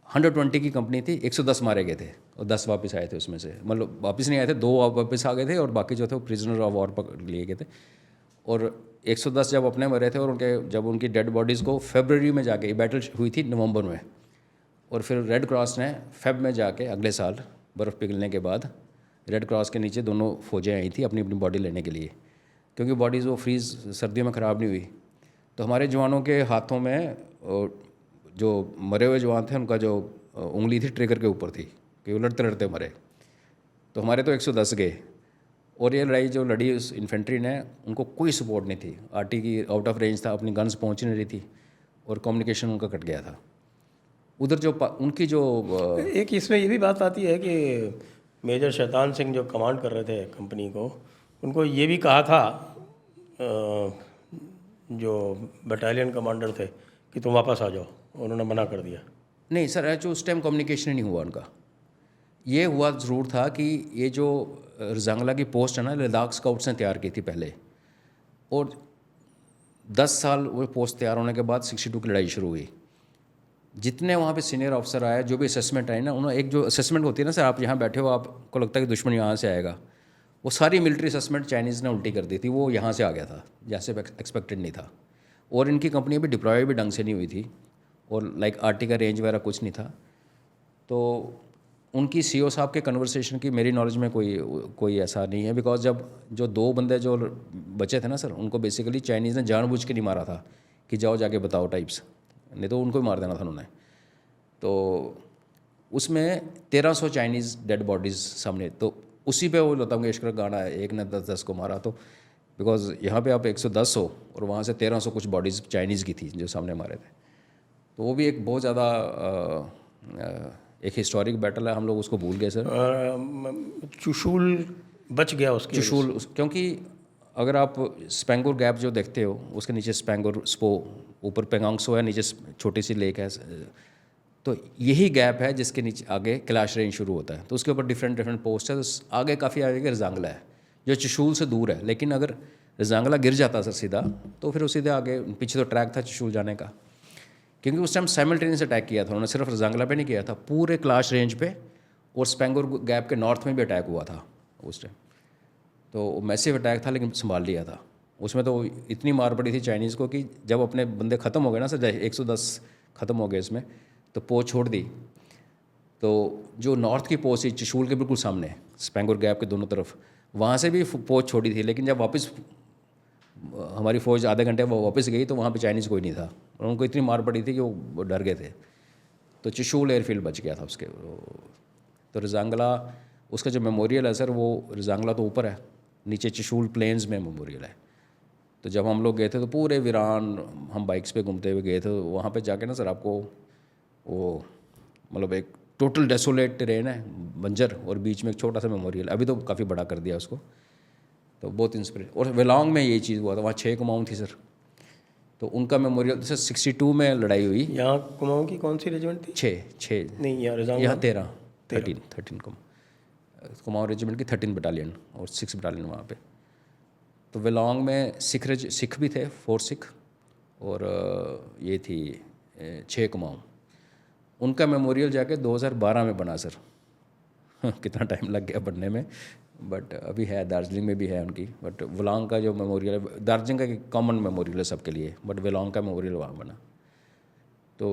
120 की कंपनी थी, 110 मारे गए थे और 10 वापस आए थे उसमें से। मतलब वापस नहीं आए थे, 2 वापस आ गए थे, और बाकी जो थे वो प्रिजनर ऑफ वॉर पकड़ लिए गए थे। और 110 जब अपने मरे थे, और जब उनकी डेड बॉडीज़ को फरवरी में जाके, ये बैटल हुई थी नवंबर में, और फिर रेड क्रॉस ने फेब में जाके अगले साल बर्फ़ पिघलने के बाद रेड क्रॉस के नीचे दोनों फौजें आई थी अपनी बॉडी लेने के लिए, क्योंकि बॉडीज़ वो फ्रीज़ सर्दियों में ख़राब नहीं हुई। तो हमारे जवानों के हाथों में, जो मरे हुए जवान थे उनका जो उंगली थी ट्रिगर के ऊपर थी, कि वो लड़ते लड़ते मरे। तो हमारे तो 110 गए, और ये लड़ाई जो लड़ी उस इन्फेंट्री ने, उनको कोई सपोर्ट नहीं थी। आरटी की आउट ऑफ रेंज था, अपनी गन्स पहुंच नहीं रही थी, और कम्युनिकेशन उनका कट गया था। उधर जो उनकी जो एक इसमें ये भी बात आती है कि मेजर शैतान सिंह जो कमांड कर रहे थे कंपनी को, उनको ये भी कहा था जो बटालियन कमांडर थे कि तुम वापस आ जाओ, उन्होंने मना कर दिया। नहीं सर, जो उस टाइम कम्युनिकेशन ही नहीं हुआ उनका। ये हुआ ज़रूर था कि ये जो रजांगला की पोस्ट है ना, लद्दाख स्काउट्स ने तैयार की थी पहले, और 10 साल वो पोस्ट तैयार होने के बाद 62 की लड़ाई शुरू हुई। जितने वहाँ पे सीनियर ऑफिसर आए, जो भी असेसमेंट आई ना, उन्होंने एक जो असेसमेंट होती है ना सर, आप यहाँ बैठे हो, आपको लगता है कि दुश्मन यहाँ से आएगा, वो सारी मिलिट्री असेसमेंट चाइनीज़ ने उल्टी कर दी थी। वो यहाँ से आ गया था जैसे एक्सपेक्टेड नहीं था, और इनकी कंपनी भी डिप्लॉय भी ढंग से नहीं हुई थी, और लाइक आरटी का रेंज वगैरह कुछ नहीं था। तो उनकी सीओ साहब के कन्वर्सेशन की मेरी नॉलेज में कोई ऐसा नहीं है, बिकॉज जब जो 2 बंदे जो बचे थे ना सर, उनको बेसिकली चाइनीज़ ने जानबूझ के नहीं मारा था कि जाओ जाके बताओ टाइप्स, नहीं तो उनको ही मार देना था उन्होंने। तो उसमें 1300 चाइनीज़ डेड बॉडीज़ सामने, तो उसी पे वो लता मंगेशकर का गाना है, एक ने 10-10 को मारा। तो बिकॉज यहाँ पे आप 110 हो और वहाँ से 1300 कुछ बॉडीज़ चाइनीज़ की थी जो सामने मारे थे। तो वो भी एक बहुत ज़्यादा एक हिस्टोरिक बैटल है, हम लोग उसको भूल गए सर। चुशूल बच गया उसके, चुशूल, क्योंकि अगर आप स्पेंगोर गैप जो देखते हो, उसके नीचे स्पेंगोर स्पो, ऊपर पेंगोंग सो है, नीचे छोटी सी लेक है, तो यही गैप है जिसके नीचे आगे कैलाश रेंज शुरू होता है। तो उसके ऊपर डिफरेंट पोस्ट है। तो आगे काफ़ी आगे रजांगला है जो चुशूल से दूर है, लेकिन अगर रजांगला गिर जाता सर सीधा, तो फिर सीधे आगे पीछे तो ट्रैक था चुशूल जाने का, क्योंकि उस टाइम साइमल्टेनियस अटैक किया था उन्होंने, सिर्फ रजांगला पे नहीं किया था, पूरे कैलाश रेंज पे और स्पेंगोर गैप के नॉर्थ में भी अटैक हुआ था, उस टाइम। तो मैसिव अटैक था लेकिन संभाल लिया था। उसमें तो इतनी मार पड़ी थी चाइनीज़ को कि जब अपने बंदे ख़त्म हो गए ना सर, 110 ख़त्म हो गए इसमें, तो पोच छोड़ दी। तो जो नॉर्थ की पोच थी चशूल के बिल्कुल सामने, स्पेंगोर गैप के दोनों तरफ, वहाँ से भी पोच छोड़ी थी। लेकिन जब वापस हमारी फ़ौज आधे घंटे वो वापस गई तो वहाँ पे चाइनीज़ कोई नहीं था और उनको इतनी मार पड़ी थी कि वो डर गए थे। तो चशूल एयरफील्ड बच गया था उसके। तो रजांगला उसका जो मेमोरियल है सर, वो रजांगला तो ऊपर है, नीचे चशूल प्लेन्स में मेमोरियल है। तो जब हम लोग गए थे तो पूरे वीरान हम बाइक्स पे घूमते हुए गए थे। वहाँ पे जाके ना सर आपको वो मतलब एक टोटल डेसोलेट टेरेन है, बंजर, और बीच में एक छोटा सा मेमोरियल। अभी तो काफ़ी बड़ा कर दिया उसको। तो बहुत इंस्पिरेट। और वेलोंग में यही चीज़ हुआ था, वहाँ 6 कुमाऊँ थी सर। तो उनका मेमोरियल जैसे 62 में लड़ाई हुई। यहाँ कुमाऊँ की कौन सी रेजिमेंट थी? 6 नहीं, यहाँ रजांगला यहाँ 13 कुमाऊँ रेजिमेंट की 13 बटालियन और 6 बटालियन वहाँ पे। तो वेलोंग में सिख भी थे, 4 सिख, और ये थी 6 कुमाऊँ। उनका मेमोरियल जाके 2012 में बना सर। कितना टाइम लग गया बनने में, बट अभी है, दार्जिलिंग में भी है उनकी। बट वेलोंग का जो मेमोरियल है, दार्जिलिंग का कॉमन मेमोरियल है सबके लिए, बट वेलोंग का मेमोरियल वहाँ बना। तो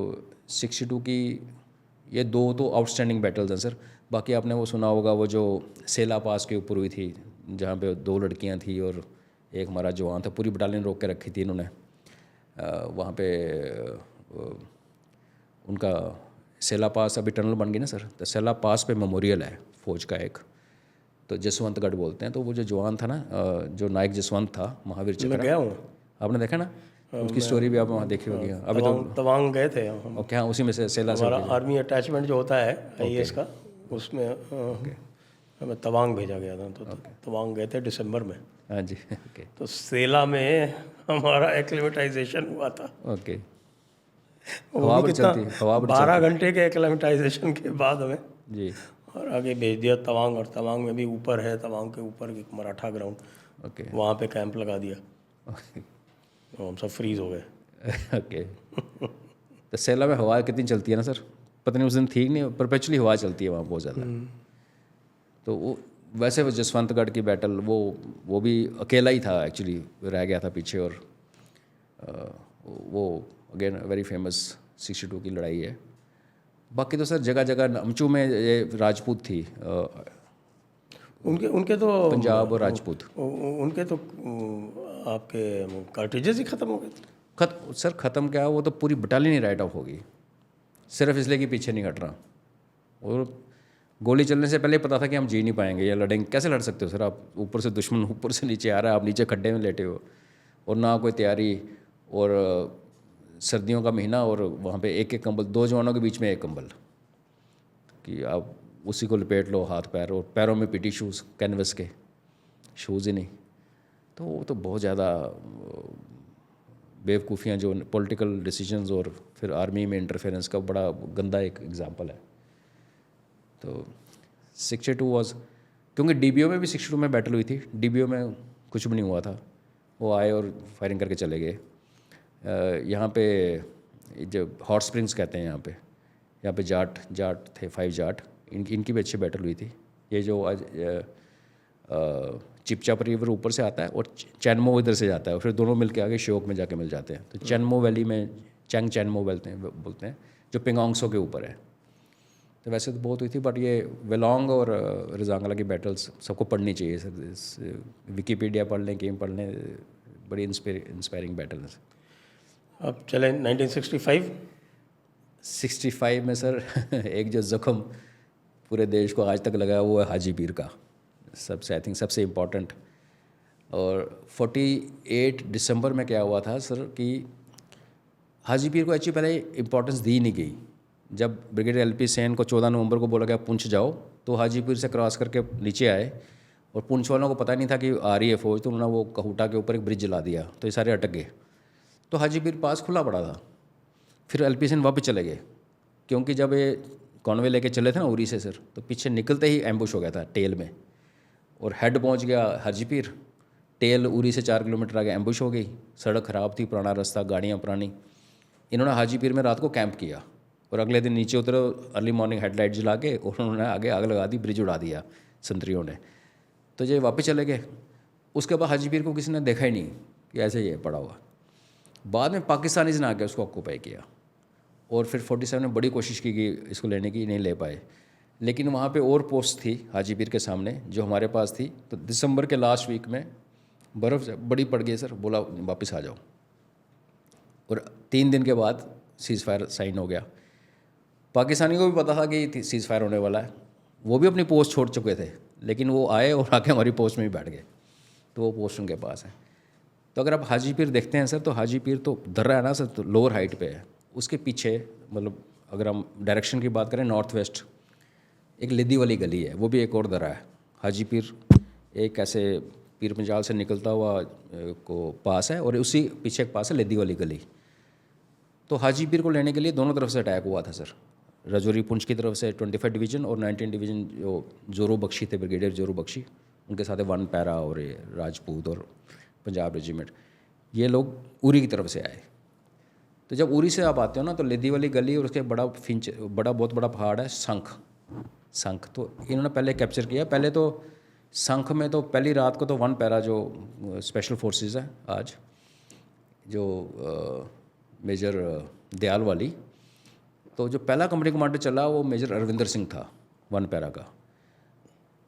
62 की ये 2 तो आउटस्टैंडिंग बैटल्स हैं सर। बाकी आपने वो सुना होगा वो जो सेला पास के ऊपर हुई थी, जहाँ पे 2 लड़कियाँ थी और एक हमारा जवान था, पूरी बटालियन रोक के रखी थी इन्होंने। वहाँ पे उनका सेला पास अभी टनल बन गई ना सर, तो सेला पास पे मेमोरियल है फौज का एक, तो जसवंतगढ़ बोलते हैं। तो वो जो जवान था ना, जो नायक जसवंत था, महावीर मैं चक्र, गया हूँ। आपने देखा ना उसकी स्टोरी भी आप वहाँ देखी होगी। अभी तो तवांग गए थे हम। और क्या उसी में से सेला से हमारा आर्मी अटैचमेंट जो होता है आईएएस का, उसमें हमें तवांग भेजा गया था। तो तवांग गए थे दिसंबर में। हाँ जी ओके तो सेला में हमारा एक्लिमेटाइजेशन हुआ था। ओके। वो हवा भी बड़ी कितना, चलती है, हवा बड़ी 12 घंटे के एक्लिमेटाइजेशन के बाद हमें जी और आगे भेज दिया तवांग। और तवांग में भी ऊपर है, तवांग के ऊपर एक मराठा ग्राउंड, ओके वहाँ पे कैंप लगा दिया। ओके तो हम सब फ्रीज हो गए। ओके। तो सेला में हवा कितनी चलती है ना सर, पता नहीं उस दिन थी नहीं, परपेचुअली हवा चलती है वहाँ बहुत ज़्यादा। तो वो वैसे वो जसवंतगढ़ की बैटल, वो भी अकेला ही था एक्चुअली, रह गया था पीछे। और वो अगेन वेरी फेमस 62 की लड़ाई है। बाकी तो सर जगह जगह, नमचू में ये राजपूत थी, उनके तो पंजाब और राजपूत। उनके तो आपके कार्टिजेस ही ख़त्म हो गए थे। सर ख़त्म क्या, वो तो पूरी बटालियन ही राइट ऑफ होगी, सिर्फ इसलिए कि पीछे नहीं हट रहा। और गोली चलने से पहले पता था कि हम जी नहीं पाएंगे या लड़ेंगे। कैसे लड़ सकते हो सर आप, ऊपर से दुश्मन ऊपर से नीचे आ रहा है, आप नीचे खड्डे में लेटे हो, और ना कोई तैयारी, और सर्दियों का महीना, और वहाँ पे एक एक कंबल, 2 जवानों के बीच में एक कंबल, कि आप उसी को लपेट लो हाथ पैर, और पैरों में पीटी शूज़, कैनवस के शूज़ ही नहीं। तो वो तो बहुत ज़्यादा बेवकूफ़ियाँ, जो पॉलिटिकल डिसीजंस और फिर आर्मी में इंटरफेरेंस का बड़ा गंदा एक एग्जांपल है। तो 62 वाज, क्योंकि डीबीओ में भी 62 में बैटल हुई थी, डीबीओ में कुछ भी नहीं हुआ था, वो आए और फायरिंग करके चले गए। यहाँ पे जो हॉट स्प्रिंग्स कहते हैं यहाँ पे जाट थे, 5 जाट, इनकी भी अच्छी बैटल हुई थी। ये जो आज चिपचाप रिवर ऊपर से आता है और चैनमो इधर से जाता है, और फिर दोनों मिलके आगे श्योक में जाके मिल जाते हैं। तो चैनमो वैली में चैनमो बोलते हैं, जो पेंगोंगसो के ऊपर है। तो वैसे तो बहुत हुई थी, बट ये वेलोंग और रजांगला की बैटल्स सबको पढ़नी चाहिए सर। विकीपीडिया पढ़ लें, गेम पढ़ लें, बड़ी इंस्पायरिंग बैटल है। अब चले 1965। 65 में सर एक जो ज़ख्म पूरे देश को आज तक लगा है, वो है हाजी पीर का, सबसे आई थिंक सबसे इम्पॉर्टेंट। और 48 दिसंबर में क्या हुआ था सर कि हाजी पीर को एक्चुअली पहले इम्पोर्टेंस दी नहीं गई। जब ब्रिगेडियर एलपी सेन को 14 नवंबर को बोला गया पुंछ जाओ, तो हाजी पीर से क्रॉस करके नीचे आए, और पुंछ वालों को पता नहीं था कि आ रही है फौज, तो उन्होंने वो कहूटा के ऊपर एक ब्रिज जला दिया, तो ये सारे अटक गए। तो हाजी पीर पास खुला पड़ा था। फिर एलपी सेन वापस चले गए, क्योंकि जब ये कॉन्वे लेके चले थे ना उरी से सर, तो पीछे निकलते ही एम्बुश हो गया था टेल में, और हेड पहुंच गया हाजी पीर, टेल उरी से 4 किलोमीटर आगे एम्बुश हो गई। सड़क ख़राब थी, पुराना रास्ता, गाड़ियाँ पुरानी। इन्होंने हाजी पीर में रात को कैंप किया, और अगले दिन नीचे उतरे, अर्ली मॉर्निंग हेडलाइट जला के, और उन्होंने आगे आग लगा दी, ब्रिज उड़ा दिया संतरियों ने। तो ये वापस चले गए। उसके बाद हाजीपीर को किसी ने देखा ही नहीं कि ऐसे ही है पड़ा हुआ। बाद में पाकिस्तानीज़ ने आके उसको ऑक्यूपाई किया और फिर 47 ने बड़ी कोशिश की कि इसको लेने की, नहीं ले पाए। लेकिन वहाँ पे और पोस्ट थी हाजीपीर के सामने जो हमारे पास थी। तो दिसंबर के लास्ट वीक में बर्फ़ बड़ी पड़ गई सर, बोला वापस आ जाओ। और 3 दिन के बाद सीज़ फायर साइन हो गया। पाकिस्तानी को भी पता था कि सीज़ फायर होने वाला है, वो भी अपनी पोस्ट छोड़ चुके थे, लेकिन वो आए और आके हमारी पोस्ट में ही बैठ गए। तो वो पोस्ट उनके पास है। तो अगर आप हाजीपीर देखते हैं सर, तो हाजीपीर तो दर्रा है ना सर, तो लोअर हाइट पे है। उसके पीछे मतलब अगर हम डायरेक्शन की बात करें नॉर्थ वेस्ट, एक लिद्दी वाली गली है, वो भी एक और दर्रा है। हाजीपीर एक ऐसे पीर पंजाल से निकलता हुआ को पास है और उसी पीछे एक पास है लिद्दी वाली गली। तो हाजीपीर को लेने के लिए दोनों तरफ से अटैक हुआ था सर। रजौरी पुंछ की तरफ से 25 डिवीज़न और 19 डिवीज़न जो जोरो बख्शी थे, ब्रिगेडियर जोरो बख्शी, उनके साथ 1 पैरा और ये राजपूत और पंजाब रेजिमेंट, ये लोग उरी की तरफ से आए। तो जब उरी से आप आते हो ना, तो लिद्दी वाली गली और उसके बहुत बड़ा पहाड़ है संख। तो इन्होंने पहले कैप्चर किया। पहले तो संख में तो पहली रात को तो 1 पैरा जो स्पेशल फोर्सेस है आज, जो मेजर दयाल वाली, तो जो पहला कंपनी कमांडर चला वो मेजर अरविंदर सिंह था 1 पैरा का।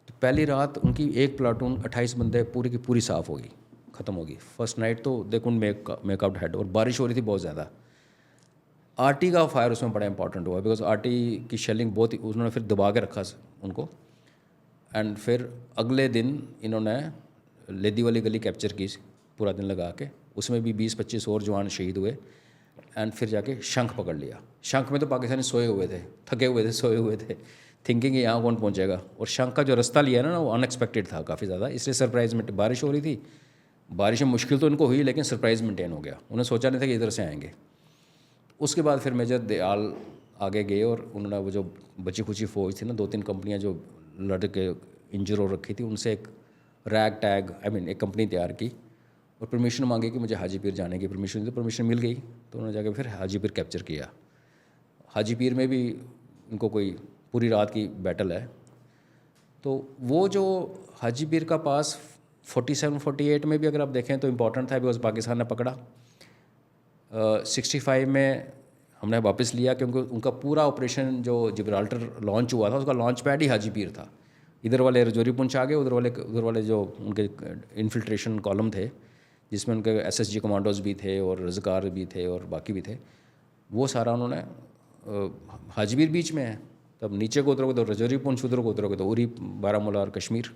तो पहली रात उनकी एक प्लाटून 28 बंदे पूरी की पूरी साफ़ होगी, ख़त्म होगी। फर्स्ट नाइट तो they couldn't make out head, और बारिश हो रही थी बहुत ज़्यादा। आरटी का फायर उसमें बड़ा इंपॉर्टेंट हुआ, बिकॉज आरटी की शेलिंग बहुत ही उन्होंने फिर दबा के रखा उनको। एंड फिर अगले दिन इन्होंने लिद्दी वाली गली कैप्चर की पूरा दिन लगा के, उसमें भी 20-25 और जवान शहीद हुए। एंड फिर जाके शंख पकड़ लिया। शंख में तो पाकिस्तानी सोए हुए थे, थके हुए थे, सोए हुए थे, थिंकिंग यहाँ कौन पहुँचेगा। और शंख का जो रास्ता लिया ना वो अनएक्सपेक्टेड था काफ़ी ज़्यादा, इसलिए सरप्राइज में बारिश हो रही थी। बारिश में मुश्किल तो इनको हुई, लेकिन सरप्राइज मेंटेन हो गया। उन्हें सोचा नहीं था कि इधर से आएंगे। उसके बाद फिर मेजर दयाल आगे गए और उन्होंने वो जो बची खुची फौज थी ना, 2-3 कंपनियाँ जो लड़ के इंजर हो रखी थी, उनसे एक रैग टैग एक कंपनी तैयार की और परमिशन मांगी कि मुझे हाजीपीर जाने की परमिशन। तो परमिशन मिल गई, तो उन्होंने जाके फिर हाजीपीर कैप्चर किया। हाजीपीर में भी इनको कोई पूरी रात की बैटल है। तो वो जो हाजीपीर का पास 47-48 में भी अगर आप देखें तो इम्पोर्टेंट था, बिकॉज पाकिस्तान ने पकड़ा। 65 में हमने वापस लिया, क्योंकि उनका पूरा ऑपरेशन जो जिब्राल्टर लॉन्च हुआ था उसका लॉन्च पैड ही हाजीपीर था। इधर वाले रजौरी पुंछ आ गए, उधर वाले जो उनके इन्फिल्ट्रेशन कॉलम थे जिसमें उनके एसएसजी कमांडोज भी थे और रज़कार भी थे और बाकी भी थे, वो सारा उन्होंने हाजीपीर बीच में है। तब नीचे को उतरोगे तो रजौरी पुंछ, उधर को उतरोगे तो उरी, बारामूला और कश्मीर।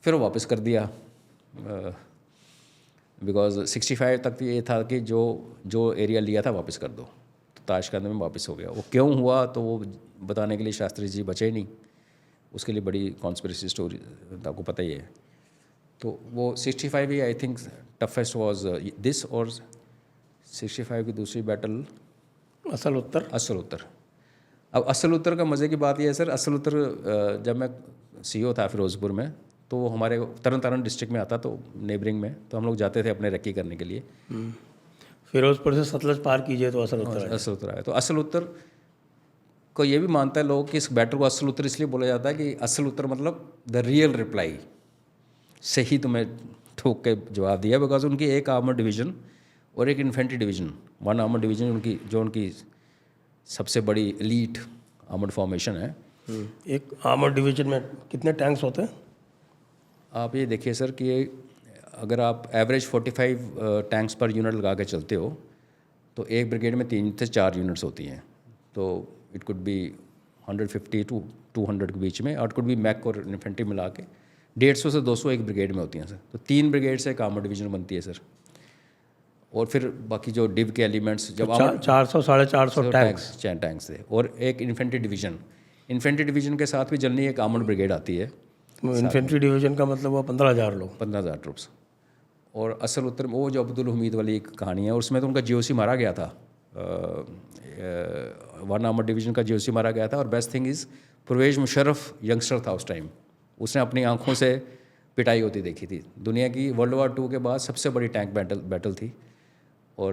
फिर वो वापस कर दिया, बिकॉज 65 तक ये था कि जो एरिया लिया था वापस कर दो। तो ताशकंद में वापस हो गया। वो क्यों हुआ तो वो बताने के लिए शास्त्री जी बचे नहीं, उसके लिए बड़ी कॉन्स्पिरेसी स्टोरी आपको पता ही है। तो वो 65 ही I think toughest was this, और 65 की दूसरी बैटल असल उत्तर। अब असल उत्तर का मज़े की बात यह है सर, असल उत्तर जब मैं सीईओ था फिरोज़पुर में, तो वो हमारे तरन तारण डिस्ट्रिक्ट में आता, तो नेबरिंग में, तो हम लोग जाते थे अपने रेकी करने के लिए। फिरोजपुर से सतलज पार कीजिए तो असल उत्तर आया। तो असल उत्तर को ये भी मानता है लोग कि इस बैटल को असल उत्तर इसलिए बोला जाता है कि असल उत्तर मतलब द रियल रिप्लाई, सही तुम्हें ठोक के जवाब दिया। बिकॉज उनकी एक आर्मर डिवीज़न और एक इन्फेंट्री डिवीज़न, 1 आर्मर डिवीज़न उनकी सबसे बड़ी एलीट आर्मर्ड फॉर्मेशन है। एक आर्मर डिवीज़न में कितने टैंक्स होते हैं? आप ये देखिए सर कि अगर आप एवरेज 45 टैंक्स पर यूनिट लगा के चलते हो तो एक ब्रिगेड में 3 से 4 यूनिट्स होती हैं। तो इट कुड बी 150 to 200 के बीच में, और इट कुड बी मैक और इन्फेंट्री मिला के 150 से 200 एक ब्रिगेड में होती हैं सर। तो 3 ब्रिगेड से एक आर्मर डिवीज़न बनती है सर। और फिर बाकी जो डिव के एलिमेंट्स, जब 400-450 टैंक्स थे, और एक इन्फेंट्री डिवीज़न के साथ भी जल्दी एक आर्मर्ड ब्रिगेड आती है। इन्फेंट्री डिवीज़न का मतलब वो 15,000 लोग, 15,000 ट्रुप्स। और असल उत्तर में वो जो अब्दुल हमीद वाली एक कहानी है, उसमें तो उनका जीओसी मारा गया था, 1 आर्मर डिवीज़न का जीओसी मारा गया था। और best thing is Pervez Musharraf youngster था उस टाइम, उसने अपनी आंखों से पिटाई होती देखी थी। दुनिया की वर्ल्ड वार 2 के बाद सबसे बड़ी टैंक बैटल थी। और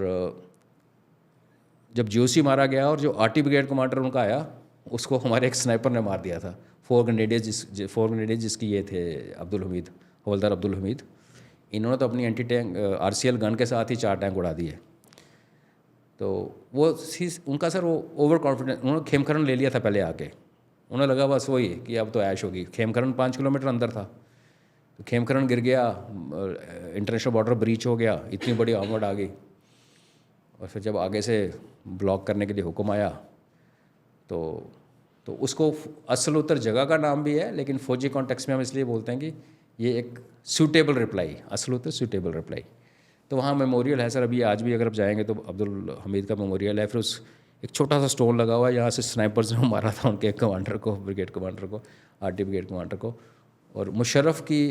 जब जीओसी मारा गया और जो आरटी ब्रिगेड कमांडर उनका आया, उसको हमारे एक स्नाइपर ने मार दिया था। फोर ग्रेनेडियर्स जिसकी ये थे अब्दुल हमीद, हवलदार अब्दुल हमीद, इन्होंने तो अपनी एंटी टैंक RCL गन के साथ ही 4 टैंक उड़ा दिए। तो वो उनका सर वो ओवर कॉन्फिडेंस, उन्होंने खेमकरन ले लिया था पहले आके, उन्हें लगा बस वही कि अब तो ऐश होगी। खेमकरन 5 किलोमीटर अंदर था, तो खेमकरन गिर गया, इंटरनेशनल बॉर्डर ब्रीच हो गया, इतनी बड़ी आर्मर्ड आ गई। और फिर जब आगे से ब्लॉक करने के लिए हुक्म आया तो उसको असल उत्तर जगह का नाम भी है, लेकिन फौजी कॉन्टेक्स्ट में हम इसलिए बोलते हैं कि ये एक सूटेबल रिप्लाई, असल उत्तर सूटेबल रिप्लाई। तो वहाँ मेमोरियल है सर, अभी आज भी अगर आप जाएंगे तो अब्दुल हमीद का मेमोरियल है। फिर उस एक छोटा सा स्टोन लगा हुआ है, यहाँ से स्नाइपर्स ने मारा था उनके कमांडर को, ब्रिगेड कमांडर को, RT ब्रिगेड कमांडर को। और मुशर्रफ की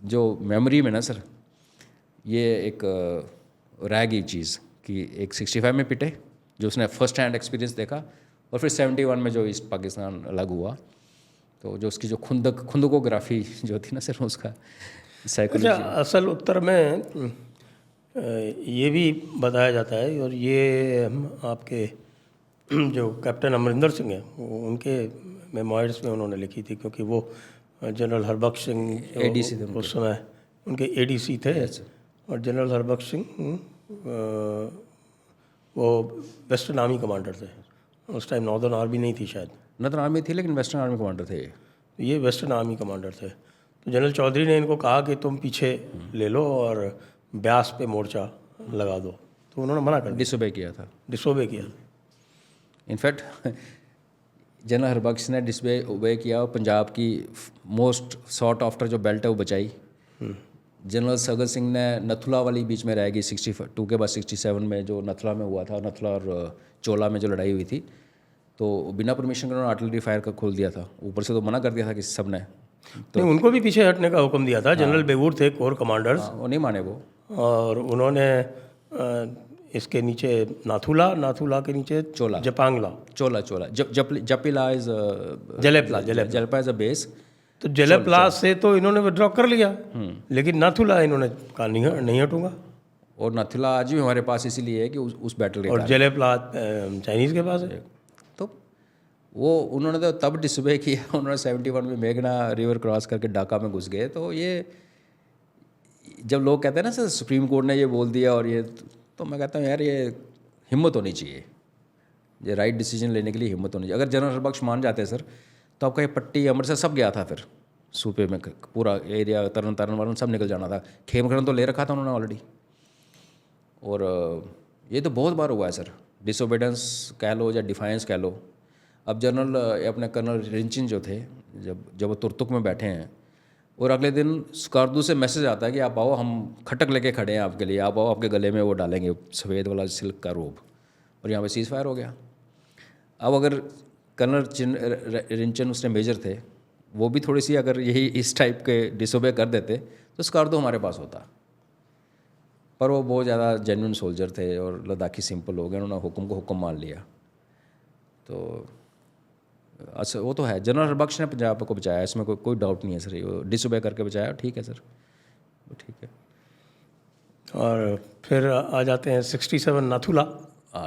जो मेमोरी में ना सर, ये एक रह गई चीज़ कि एक 65 में पिटे, जो उसने फर्स्ट हैंड एक्सपीरियंस देखा, और फिर 71 में जो ईस्ट पाकिस्तान अलग हुआ, तो जो उसकी जो खुंदकोग्राफी जो थी ना सर, उसका साइकोलॉजी। अच्छा, असल उत्तर में ये भी बताया जाता है, और ये आपके जो कैप्टन अमरिंदर सिंह हैं उनके मेमोइर्स में उन्होंने लिखी थी, क्योंकि वो जनरल हरबख्श सिंह ADC थे उस समय उनके ADC थे। और जनरल हरबख्श सिंह वो वेस्टर्न आर्मी कमांडर थे उस टाइम, नॉर्दर्न आर्मी नहीं थी शायद। नॉर्दर्न आर्मी थी लेकिन वेस्टर्न आर्मी कमांडर थे ये वेस्टर्न आर्मी कमांडर थे। तो जनरल चौधरी ने इनको कहा कि तुम पीछे ले लो और ब्यास पे मोर्चा लगा दो, तो उन्होंने मना कर दिया, डिसोबे किया था। डिसोबे किया। इनफैक्ट जनरल हरबख्श ने डिसोबे किया और पंजाब की मोस्ट सॉट आफ्टर जो बेल्ट है वो बचाई। जनरल सगत सिंह ने नथुला वाली बीच में रह गई 62 के बाद 67 में जो नथुला में हुआ था, नथुला और चोला में जो लड़ाई हुई थी, तो बिना परमिशन के उन्होंने आर्टिलरी फायर का खोल दिया था, ऊपर से तो मना कर दिया था कि सब ने, तो नहीं, उनको भी पीछे हटने का हुक्म दिया था। जनरल बेगूर थे कोर कमांडर्स, वो नहीं माने वो। और उन्होंने इसके नीचे नाथुला के नीचे चोला, जपांगला, चोला जपिला इज जलेपा इज अ बेस। तो जलेपला से तो इन्होंने विड्रॉ कर लिया, लेकिन नाथुला इन्होंने कहा नहीं हटूंगा। और नथुला आज भी हमारे पास इसीलिए है कि उस बैटल के और जलेपला चाइनीज़ के पास है। तो वो उन्होंने तो तब डिसोबे किया, उन्होंने 71 में मेघना रिवर क्रॉस करके ढाका में घुस गए। तो ये जब लोग कहते हैं ना सर सुप्रीम कोर्ट ने ये बोल दिया और ये, तो मैं कहता हूँ यार ये हिम्मत होनी चाहिए, ये राइट डिसीजन लेने के लिए हिम्मत होनी चाहिए। अगर जनरल हरबख्श मान जाते सर, तो आपका ये पट्टी अमृतसर सब गया था, फिर सूपे में पूरा एरिया तरन वारन सब निकल जाना था। खेमकरन तो ले रखा था उन्होंने ऑलरेडी। और ये तो बहुत बार हुआ है सर, डिसोबीडेंस कह लो या डिफाइंस कह लो। अब जनरल अपने कर्नल रिंचिन जो थे, जब वो तुर्तुक में बैठे हैं और अगले दिन स्कार्दू से मैसेज आता है कि आप आओ, हम खटक लेके खड़े हैं आपके लिए, आप आओ, आपके गले में वो डालेंगे सफ़ेद वाला सिल्क का रोब, और यहाँ पे सीज़ फायर हो गया। अब अगर कर्नल रिंचन उसने मेजर थे, वो भी थोड़ी सी अगर यही इस टाइप के डिसोबे कर देते तो स्कार्दू हमारे पास होता। पर वो बहुत ज़्यादा जेन्युइन सोल्जर थे और लद्दाखी सिंपल हो गए, उन्होंने हुक्म को हुक्म मान लिया। तो अच्छा वो तो है, जनरल हरबख्श ने पंजाब को बचाया, इसमें कोई डाउट नहीं है सर, वो डिसोबे करके बचाया, ठीक है सर, वो ठीक है। और फिर आ जाते हैं 67 नाथुला।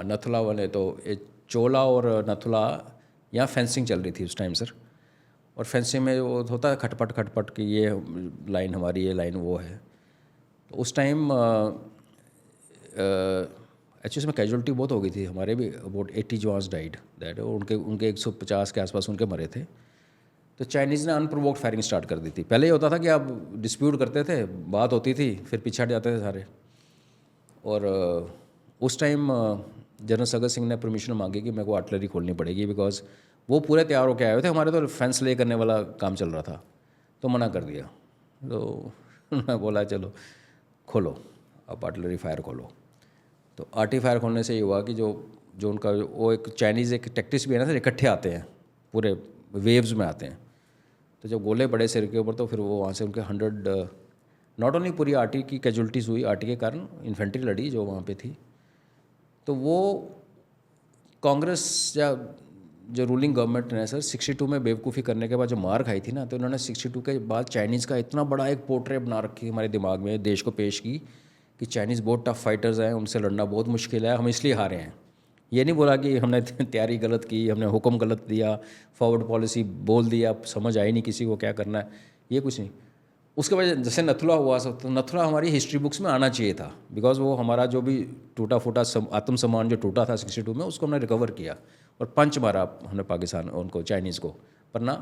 नथुला वाले तो ये चोला और नथुला, यहाँ फेंसिंग चल रही थी उस टाइम सर, और फेंसिंग में वो होता है खटपट कि ये लाइन हमारी, ये लाइन वो है। तो उस टाइम एक्चुअली इसमें कैजुअलिटी बहुत हो गई थी, हमारे भी अबाउट 80 जवान्स डाइड दैट, उनके 150 के आसपास उनके मरे थे। तो चाइनीज़ ने अनप्रोवोक्ड फायरिंग स्टार्ट कर दी थी। पहले ये होता था कि आप डिस्प्यूट करते थे, बात होती थी, फिर पीछे हट जाते थे सारे। और उस टाइम जनरल सगत सिंह ने परमिशन मांगी कि मेरे को आर्टिलरी खोलनी पड़ेगी, बिकॉज वो पूरे तैयार होकर आए हुए थे, हमारे तो फेंस ले करने वाला काम चल रहा था, तो मना कर दिया। तो मैं बोला चलो खोलो, अब आर्टिलरी फायर खोलो। तो आर्टी फायर खोलने से ये हुआ कि जो उनका वो एक चाइनीज़ एक टैक्टिक्स भी है ना सर, इकट्ठे आते हैं, पूरे वेव्स में आते हैं। तो जब गोले पड़े सिर के ऊपर, तो फिर वो वहाँ से उनके 100 नॉट ओनली पूरी आर्टी की कैजुअलिटीज़ हुई, आर्टी के कारण इन्फेंट्री लड़ी जो वहाँ पे थी। तो वो कांग्रेस या जो रूलिंग गवर्नमेंट ने सर 62 में बेवकूफ़ी करने के बाद जो मार खाई थी ना, तो उन्होंने 62 के बाद चाइनीज़ का इतना बड़ा एक पोर्ट्रेट बना रखी हमारे दिमाग में, देश को पेश की कि चाइनीज़ बहुत टफ फाइटर्स हैं, उनसे लड़ना बहुत मुश्किल है, हम इसलिए हारे हैं। ये नहीं बोला कि हमने तैयारी गलत की, हमने हुक्म गलत दिया, फॉरवर्ड पॉलिसी बोल दिया, समझ आई नहीं किसी को क्या करना है, ये कुछ नहीं। उसके बाद जैसे नथुला हुआ तो नथुला हमारी हिस्ट्री बुक्स में आना चाहिए था, बिकॉज वो हमारा जो भी टूटा फूटा आत्मसम्मान जो टूटा था 62 में, उसको हमने रिकवर किया और पंच मारा हमने पाकिस्तान उनको, चाइनीज़ को। पर ना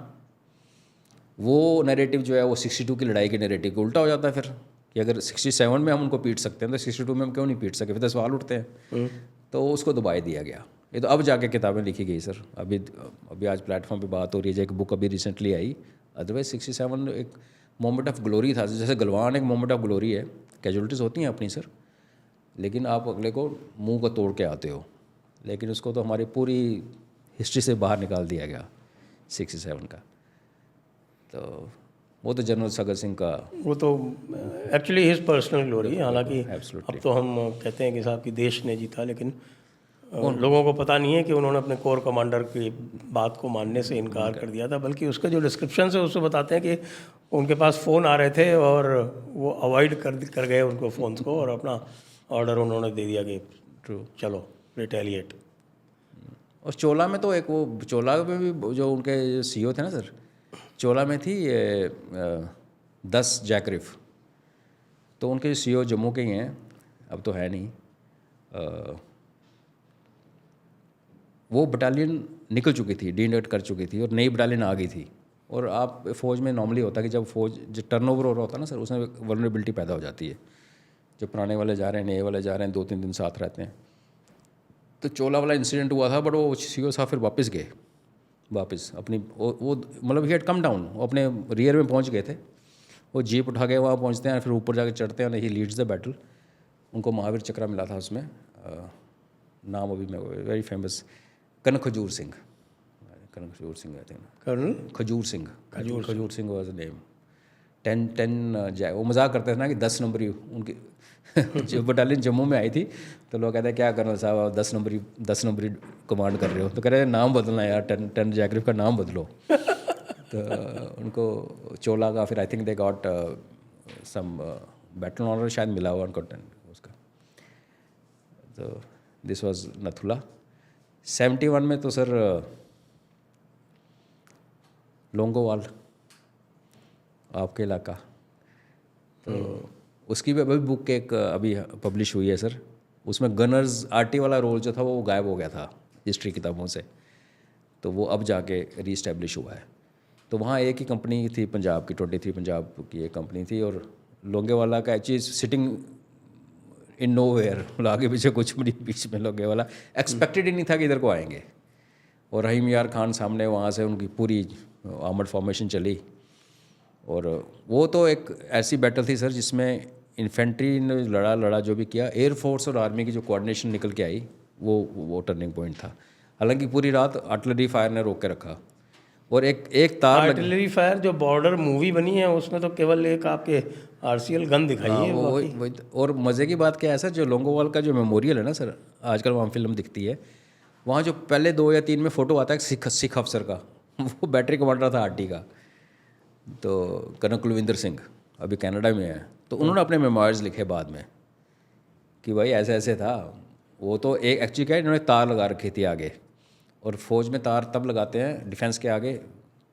वो नैरेटिव जो है वो 62 की लड़ाई के नैरेटिव को उल्टा हो जाता है फिर, कि अगर 67 में हम उनको पीट सकते हैं तो 62 में हम क्यों नहीं पीट सके, फिर तो सवाल उठते हैं। तो उसको दबाए दिया गया। ये तो अब जाके किताबें लिखी गई सर, अभी आज प्लेटफॉर्म पे बात हो रही है, एक बुक अभी रिसेंटली आई। अदरवाइज 67 एक मोमेंट ऑफ ग्लोरी था, जैसे गलवान एक मोमेंट ऑफ ग्लोरी है, कैजुअलिटीज़ होती हैं अपनी सर, लेकिन आप अगले को मुंह को तोड़ के आते हो, लेकिन उसको तो हमारी पूरी हिस्ट्री से बाहर निकाल दिया गया 67 का। तो वो तो जनरल सगर सिंह का, वो तो एक्चुअली हिज पर्सनल ग्लोरी, हालांकि Absolutely. अब तो हम कहते हैं कि साहब कि देश ने जीता, लेकिन लोगों को पता नहीं है कि उन्होंने अपने कोर कमांडर की बात को मानने से इनकार कर दिया था, बल्कि उसका जो डिस्क्रिप्शन है उसमें बताते हैं कि उनके पास फ़ोन आ रहे थे और वो अवॉइड कर गए उनको फ़ोन्स को, और अपना ऑर्डर उन्होंने दे दिया कि ट्रू। चलो रिटेलिएट। और चोला में तो एक वो, चोला में भी जो उनके सीईओ थे ना सर, चोला में थी 10 जैकरिफ, तो उनके सीईओ जम्मू के ही हैं, अब तो है नहीं। वो बटालियन निकल चुकी थी, डीनट कर चुकी थी, और नई बटालियन आ गई थी। और आप फ़ौज में नॉर्मली होता है कि जब फौज जो टर्नओवर हो रहा होता है ना सर, उसमें वल्नरेबिलिटी पैदा हो जाती है। जो पुराने वाले जा रहे हैं, नए वाले जा रहे हैं, 2-3 दिन साथ रहते हैं। तो चोला वाला इंसिडेंट हुआ था, बट वो सीईओ साहब फिर वापस गए, वापस अपनी वो मतलब ही हैड कम डाउन, वो अपने रियर में पहुंच गए थे। वो जीप उठा के वहाँ पहुंचते हैं, फिर ऊपर जाके चढ़ते हैं, ही लीड्स द बैटल। उनको महावीर चक्र मिला था उसमें, नाम अभी मैं, वेरी फेमस कनक खजूर सिंह, कनक खजूर सिंह कहते हैं ना, कर्नल खजूर सिंह, खजूर सिंह वाज नेम। 10 वो मजाक करते थे ना कि 10 नंबरी उनकी जो बटालियन जम्मू में आई थी, तो लोग कहते हैं क्या कर्नल साहब आप 10 नंबरी कमांड कर रहे हो, तो कह रहे हैं नाम बदलना यार, 10 जैकरिफ का नाम बदलो। तो उनको चोला का फिर I think they got some battle honour शायद मिला हुआ उनको उसका। तो दिस वाज नथुला। 71 में तो सर लोंगोवाल आपके इलाका, तो उसकी भी अभी बुक एक अभी पब्लिश हुई है सर। उसमें गनर्स आरटी वाला रोल जो था वो गायब हो गया था हिस्ट्री किताबों से, तो वो अब जाके रीस्टैब्लिश हुआ है। तो वहाँ एक ही कंपनी थी पंजाब की, 23 पंजाब की एक कंपनी थी, और लोंगेवाला का चीज़ सिटिंग इन नो वेयर, आगे पीछे कुछ भी बीच में लोंगेवाला एक्सपेक्टेड ही नहीं था कि इधर को आएंगे। और रहीम यार खान सामने, वहाँ से उनकी पूरी आर्मर्ड फॉर्मेशन चली, और वो तो एक ऐसी बैटल थी सर जिसमें इन्फेंट्री ने लड़ा जो भी किया, एयरफोर्स और आर्मी की जो कोऑर्डिनेशन निकल के आई, वो टर्निंग पॉइंट था। हालांकि पूरी रात आर्टिलरी फायर ने रोक के रखा, और एक तार आर्टिलरी फायर जो बॉर्डर मूवी बनी है उसमें तो केवल एक आपके आरसीएल गन दिखाई है। वही। और मज़े की बात क्या है सर, जो लोंगोवाल का जो मेमोरियल है ना सर, आजकल वहाँ फिल्म दिखती है, वहाँ जो पहले 2 या 3 में फ़ोटो आता है सिख अफसर का, वो बैटरी कमांडर था आरटी का, तो कर्नल कुलविंदर सिंह अभी कनाडा में है। तो उन्होंने अपने मेमोयर्स लिखे बाद में कि भाई ऐसे ऐसे था। वो तो एक एक्चुअली क्या है, इन्होंने तार लगा रखी थी आगे, और फौज में तार तब लगाते हैं डिफेंस के आगे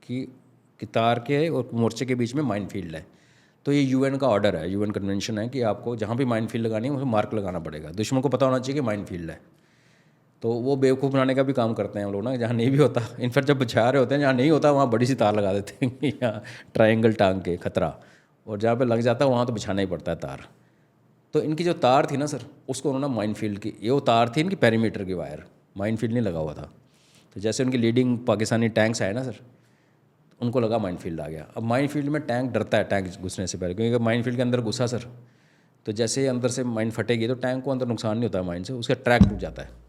कि तार के और मोर्चे के बीच में माइन फील्ड है। तो ये यूएन का ऑर्डर है, यूएन कन्वेंशन है कि आपको जहाँ भी माइन फील्ड लगानी है उसमें मार्क लगाना पड़ेगा, दुश्मन को पता होना चाहिए कि माइन फील्ड है। तो वो बेवकूफ़ बनाने का भी काम करते हैं हम लोग ना, जहाँ नहीं भी होता, इनफैक्ट जब बचा रहे होते हैं, जहाँ नहीं होता वहाँ बड़ी सी तार लगा देते हैं कि यहाँ ट्रायंगल टांग के खतरा, और जहाँ पे लग जाता है वहाँ तो बिछाना ही पड़ता है तार। तो इनकी जो तार थी ना सर, उसको उन्होंने माइन फील्ड की, ये वो तार थी इनकी पेरीमीटर की वायर, माइन फील्ड नहीं लगा हुआ था। तो जैसे उनकी लीडिंग पाकिस्तानी टैंक्स आए ना सर, उनको लगा माइन फील्ड आ गया। अब माइन फील्ड में टैंक डरता है टैंक घुसने से पहले, क्योंकि माइन फील्ड के अंदर घुसा सर, तो जैसे ही अंदर से माइन फटेगी तो टैंक को अंदर नुकसान नहीं होता है माइन से, उसका ट्रैक टूट जाता है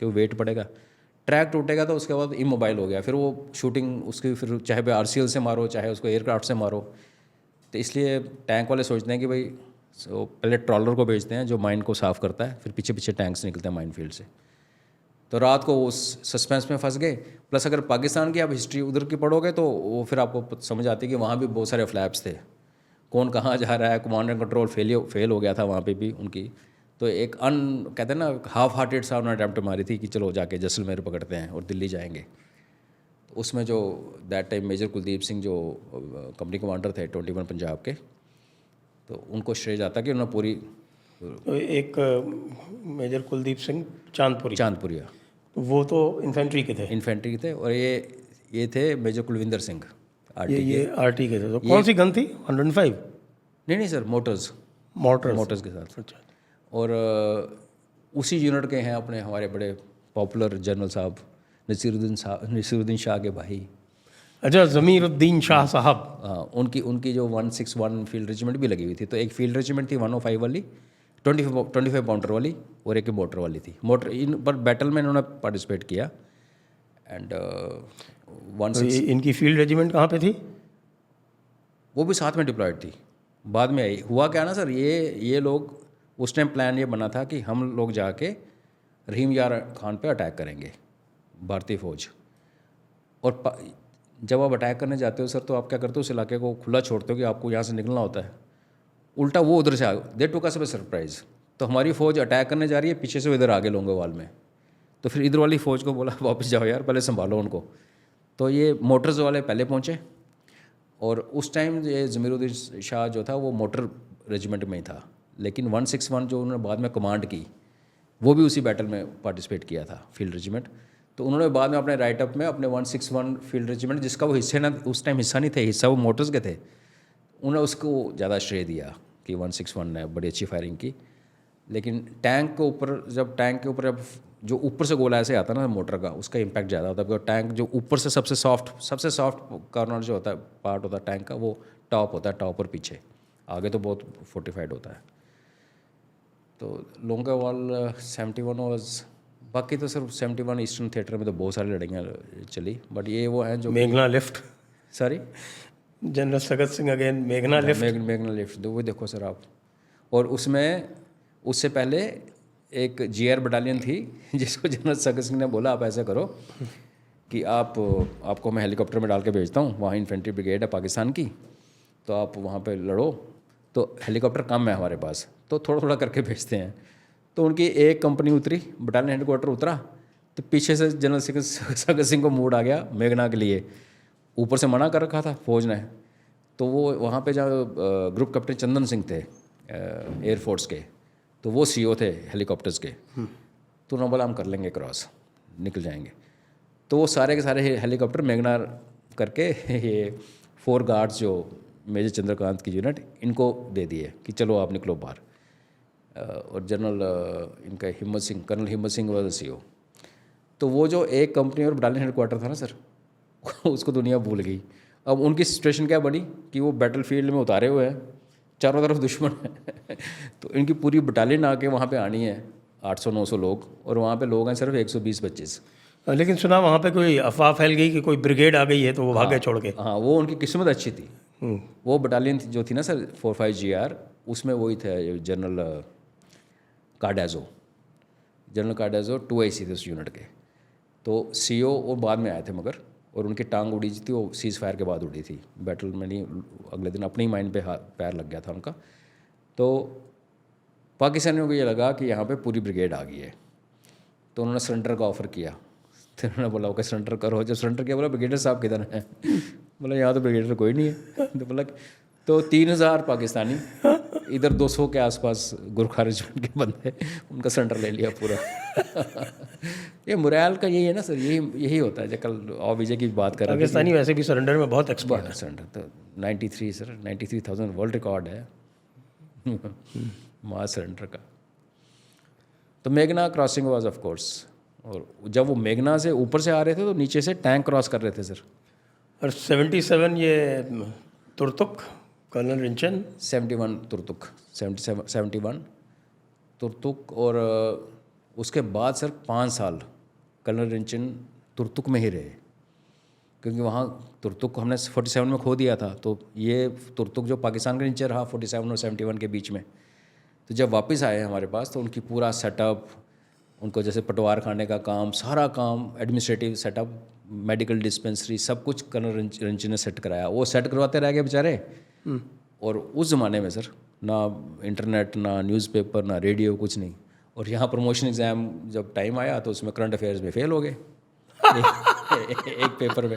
कि वो वेट पड़ेगा, ट्रैक टूटेगा तो उसके बाद इमोबाइल हो गया, फिर वो शूटिंग उसकी फिर चाहे पे आरसीएल से मारो चाहे उसको एयरक्राफ्ट से मारो। तो इसलिए टैंक वाले सोचते हैं कि भाई पहले ट्रॉलर को भेजते हैं जो माइन को साफ़ करता है, फिर पीछे पीछे टैंक्स निकलते हैं माइन फील्ड से। तो रात को उस सस्पेंस में फंस गए। प्लस अगर पाकिस्तान की आप हिस्ट्री उधर की पढ़ोगे तो वो फिर आपको समझ आती है कि वहाँ भी बहुत सारे फ्लैप्स थे, कौन कहाँ जा रहा है, कमांड एंड कंट्रोल फेल हो गया था वहाँ पे भी उनकी। तो एक कहते हैं ना हाफ हार्टेड सा उन्होंने अटैम्प्ट मारी थी कि चलो जाके जैसलमेर पकड़ते हैं और दिल्ली जाएंगे। तो उसमें जो that time major Kuldeep Singh जो कंपनी कमांडर थे 21 पंजाब के, तो उनको श्रेय जाता कि उन्होंने पूरी तो एक मेजर कुलदीप सिंह चांदपुरिया तो वो तो इन्फेंट्री के थे, इन्फेंट्री थे, और ये थे मेजर कुलविंदर सिंह आरटी ये आरटी के थे। तो कौन सी गन थी? 105 नहीं सर, मोटर्स के साथ। अच्छा। और उसी यूनिट के हैं अपने हमारे बड़े पॉपुलर जनरल साहब नसीरुद्दीन शाह के भाई। अच्छा, ज़मीरुद्दीन शाह साहब। हाँ, उनकी जो 161 फील्ड रेजिमेंट भी लगी हुई थी। तो एक फील्ड रेजिमेंट थी 105 वाली, 25 पाउंडर वाली, और एक मोटर वाली थी। मोटर इन पर बैटल में इन्होंने पार्टिसिपेट किया। एंड तो इनकी फील्ड रेजिमेंट कहाँ पे थी? वो भी साथ में डिप्लॉयड थी, बाद में आई। हुआ क्या ना सर, ये लोग उस टाइम प्लान ये बना था कि हम लोग जाके रहीम यार खान पे अटैक करेंगे, भारतीय फ़ौज। और जब आप अटैक करने जाते हो सर, तो आप क्या करते हो, उस इलाके को खुला छोड़ते हो कि आपको यहाँ से निकलना होता है। उल्टा वो उधर से आ गए, दे टुक अस बाय सरप्राइज़। तो हमारी फ़ौज अटैक करने जा रही है, पीछे से इधर आगे लोंगोवाल में। तो फिर इधर वाली फ़ौज को बोला वापस जाओ यार, पहले संभालो उनको। तो ये मोटर्स वाले पहले पहुँचे, और उस टाइम ये ज़मीरुद्दीन शाह जो था वो मोटर रेजिमेंट में ही था। लेकिन 161 जो उन्होंने बाद में कमांड की, वो भी उसी बैटल में पार्टिसिपेट किया था, फील्ड रेजिमेंट। तो उन्होंने बाद में अपने राइट अप में अपने 161 फील्ड रेजिमेंट, जिसका वो हिस्से ना उस टाइम हिस्सा नहीं थे, हिस्सा वो मोटर्स के थे, उन्होंने उसको ज़्यादा श्रेय दिया कि 161 ने बड़ी अच्छी फायरिंग की। लेकिन टैंक के ऊपर जब जो ऊपर से गोला ऐसे आता है ना मोटर का, उसका इम्पैक्ट ज़्यादा होता है। बिकॉज टैंक जो ऊपर से सबसे सॉफ्ट कॉर्नर जो होता है, पार्ट होता है टैंक का, वो टॉप होता है, टॉप और पीछे, आगे तो बहुत फोर्टिफाइड होता है। तो लोंगोवाल 71 वाज, बाकी तो सिर्फ 71 ईस्टर्न थिएटर में तो बहुत सारी लड़ाइयाँ चली, बट ये वो हैं जो मेघना लिफ्ट, सारी जनरल सगत सिंह अगेन मेघना लिफ्ट। मेघना लिफ्ट वो देखो सर आप। और उसमें उससे पहले एक जीआर बटालियन थी, जिसको जनरल सगत सिंह ने बोला आप ऐसा करो कि आपको मैं हेलीकॉप्टर में डाल के भेजता हूँ, वहाँ इन्फेंट्री ब्रिगेड है पाकिस्तान की, तो आप वहाँ पे लड़ो। तो हेलीकॉप्टर कम है हमारे पास, तो थोड़ा थोड़ा करके भेजते हैं। तो उनकी एक कंपनी उतरी, बटालियन हेडक्वार्टर उतरा, तो पीछे से जनरल सगत सिंह को मूड आ गया मेघना के लिए। ऊपर से मना कर रखा था फौज ने, तो वो वहाँ पे जहाँ ग्रुप कैप्टन चंदन सिंह थे एयरफोर्स के, तो वो सीईओ थे हेलीकॉप्टर्स के। तो उन्होंने बोला हम कर लेंगे क्रॉस, निकल जाएंगे। तो वो सारे के सारे हेलीकॉप्टर मेघना करके ये 4 गार्ड्स जो मेजर चंद्रकांत की यूनिट, इनको दे दिए कि चलो आप निकलो बाहर। और जनरल इनका हिम्मत सिंह, कर्नल हिम्मत सिंह वाज सीईओ। तो वो जो एक कंपनी और बटालियन हेडक्वार्टर था ना सर, उसको दुनिया भूल गई। अब उनकी सिचुएशन क्या बनी कि वो बैटल फील्ड में उतारे हुए हैं, चारों तरफ दुश्मन है। तो इनकी पूरी बटालियन आके वहाँ पे आनी है, 800-900 लोग, और वहाँ पे लोग हैं सिर्फ 120-25। लेकिन सुना वहाँ पे कोई अफवाह फैल गई कि कोई ब्रिगेड आ गई है, तो वो भागे छोड़ के। हाँ, वो उनकी किस्मत अच्छी थी। वो बटालियन जो थी ना सर 45 GR, उसमें वही थे जनरल कार्डाजो 2 IC थे उस यूनिट के। तो सीईओ वो बाद में आए थे मगर, और उनकी टांग उड़ी थी, वो सीज़ फायर के बाद उड़ी थी, बैटल में नहीं, अगले दिन अपनी माइंड पे पैर लग गया था उनका। तो पाकिस्तानियों को ये लगा कि यहाँ पे पूरी ब्रिगेड आ गई है, तो उन्होंने सरेंडर का ऑफ़र किया। तो उन्होंने बोला ओके सरेंडर करो। जब सरेंडर किया, बोला ब्रिगेडर साहब किधर हैं? बोला यहाँ तो ब्रिगेडर कोई नहीं है। तो बोला तो 3000 पाकिस्तानी, इधर 200 के आसपास गुरखा रेजिमेंट के बंदे, उनका सरेंडर ले लिया पूरा। ये मुरैल का यही है ना सर, यही होता है। जब कल और विजय की बात कर रहे थे, पाकिस्तानी वैसे भी सरेंडर में बहुत एक्सपर्ट है। सरेंडर तो 93 सर, 93,000 वर्ल्ड रिकॉर्ड है मास सरेंडर का। तो मेघना क्रॉसिंग वाज ऑफ कोर्स, और जब वो मेघना से ऊपर से आ रहे थे तो नीचे से टैंक क्रॉस कर रहे थे सर। और 77 ये तुर्तुक कर्नल रिंचन, 71 तुर्तुक, 71 तुर्तुक। और उसके बाद सर 5 साल कर्नल रिंचन तुर्तुक में ही रहे, क्योंकि वहाँ तुर्तुक को हमने 47 में खो दिया था। तो ये तुर्तुक जो पाकिस्तान का नीचे रहा 47 और 71 के बीच में। तो जब वापस आए हमारे पास, तो उनकी पूरा सेटअप, उनको जैसे पटवार खाने का काम, सारा काम, एडमिनिस्ट्रेटिव सेटअप, मेडिकल डिस्पेंसरी, सब कुछ कर्नल रिंचन ने सेट कराया। वो सेट करवाते रह गए बेचारे। और उस ज़माने में सर ना इंटरनेट, ना न्यूज़पेपर, ना रेडियो, कुछ नहीं। और यहाँ प्रमोशन एग्ज़ाम जब टाइम आया तो उसमें करंट अफेयर्स में फ़ेल हो गए एक पेपर में।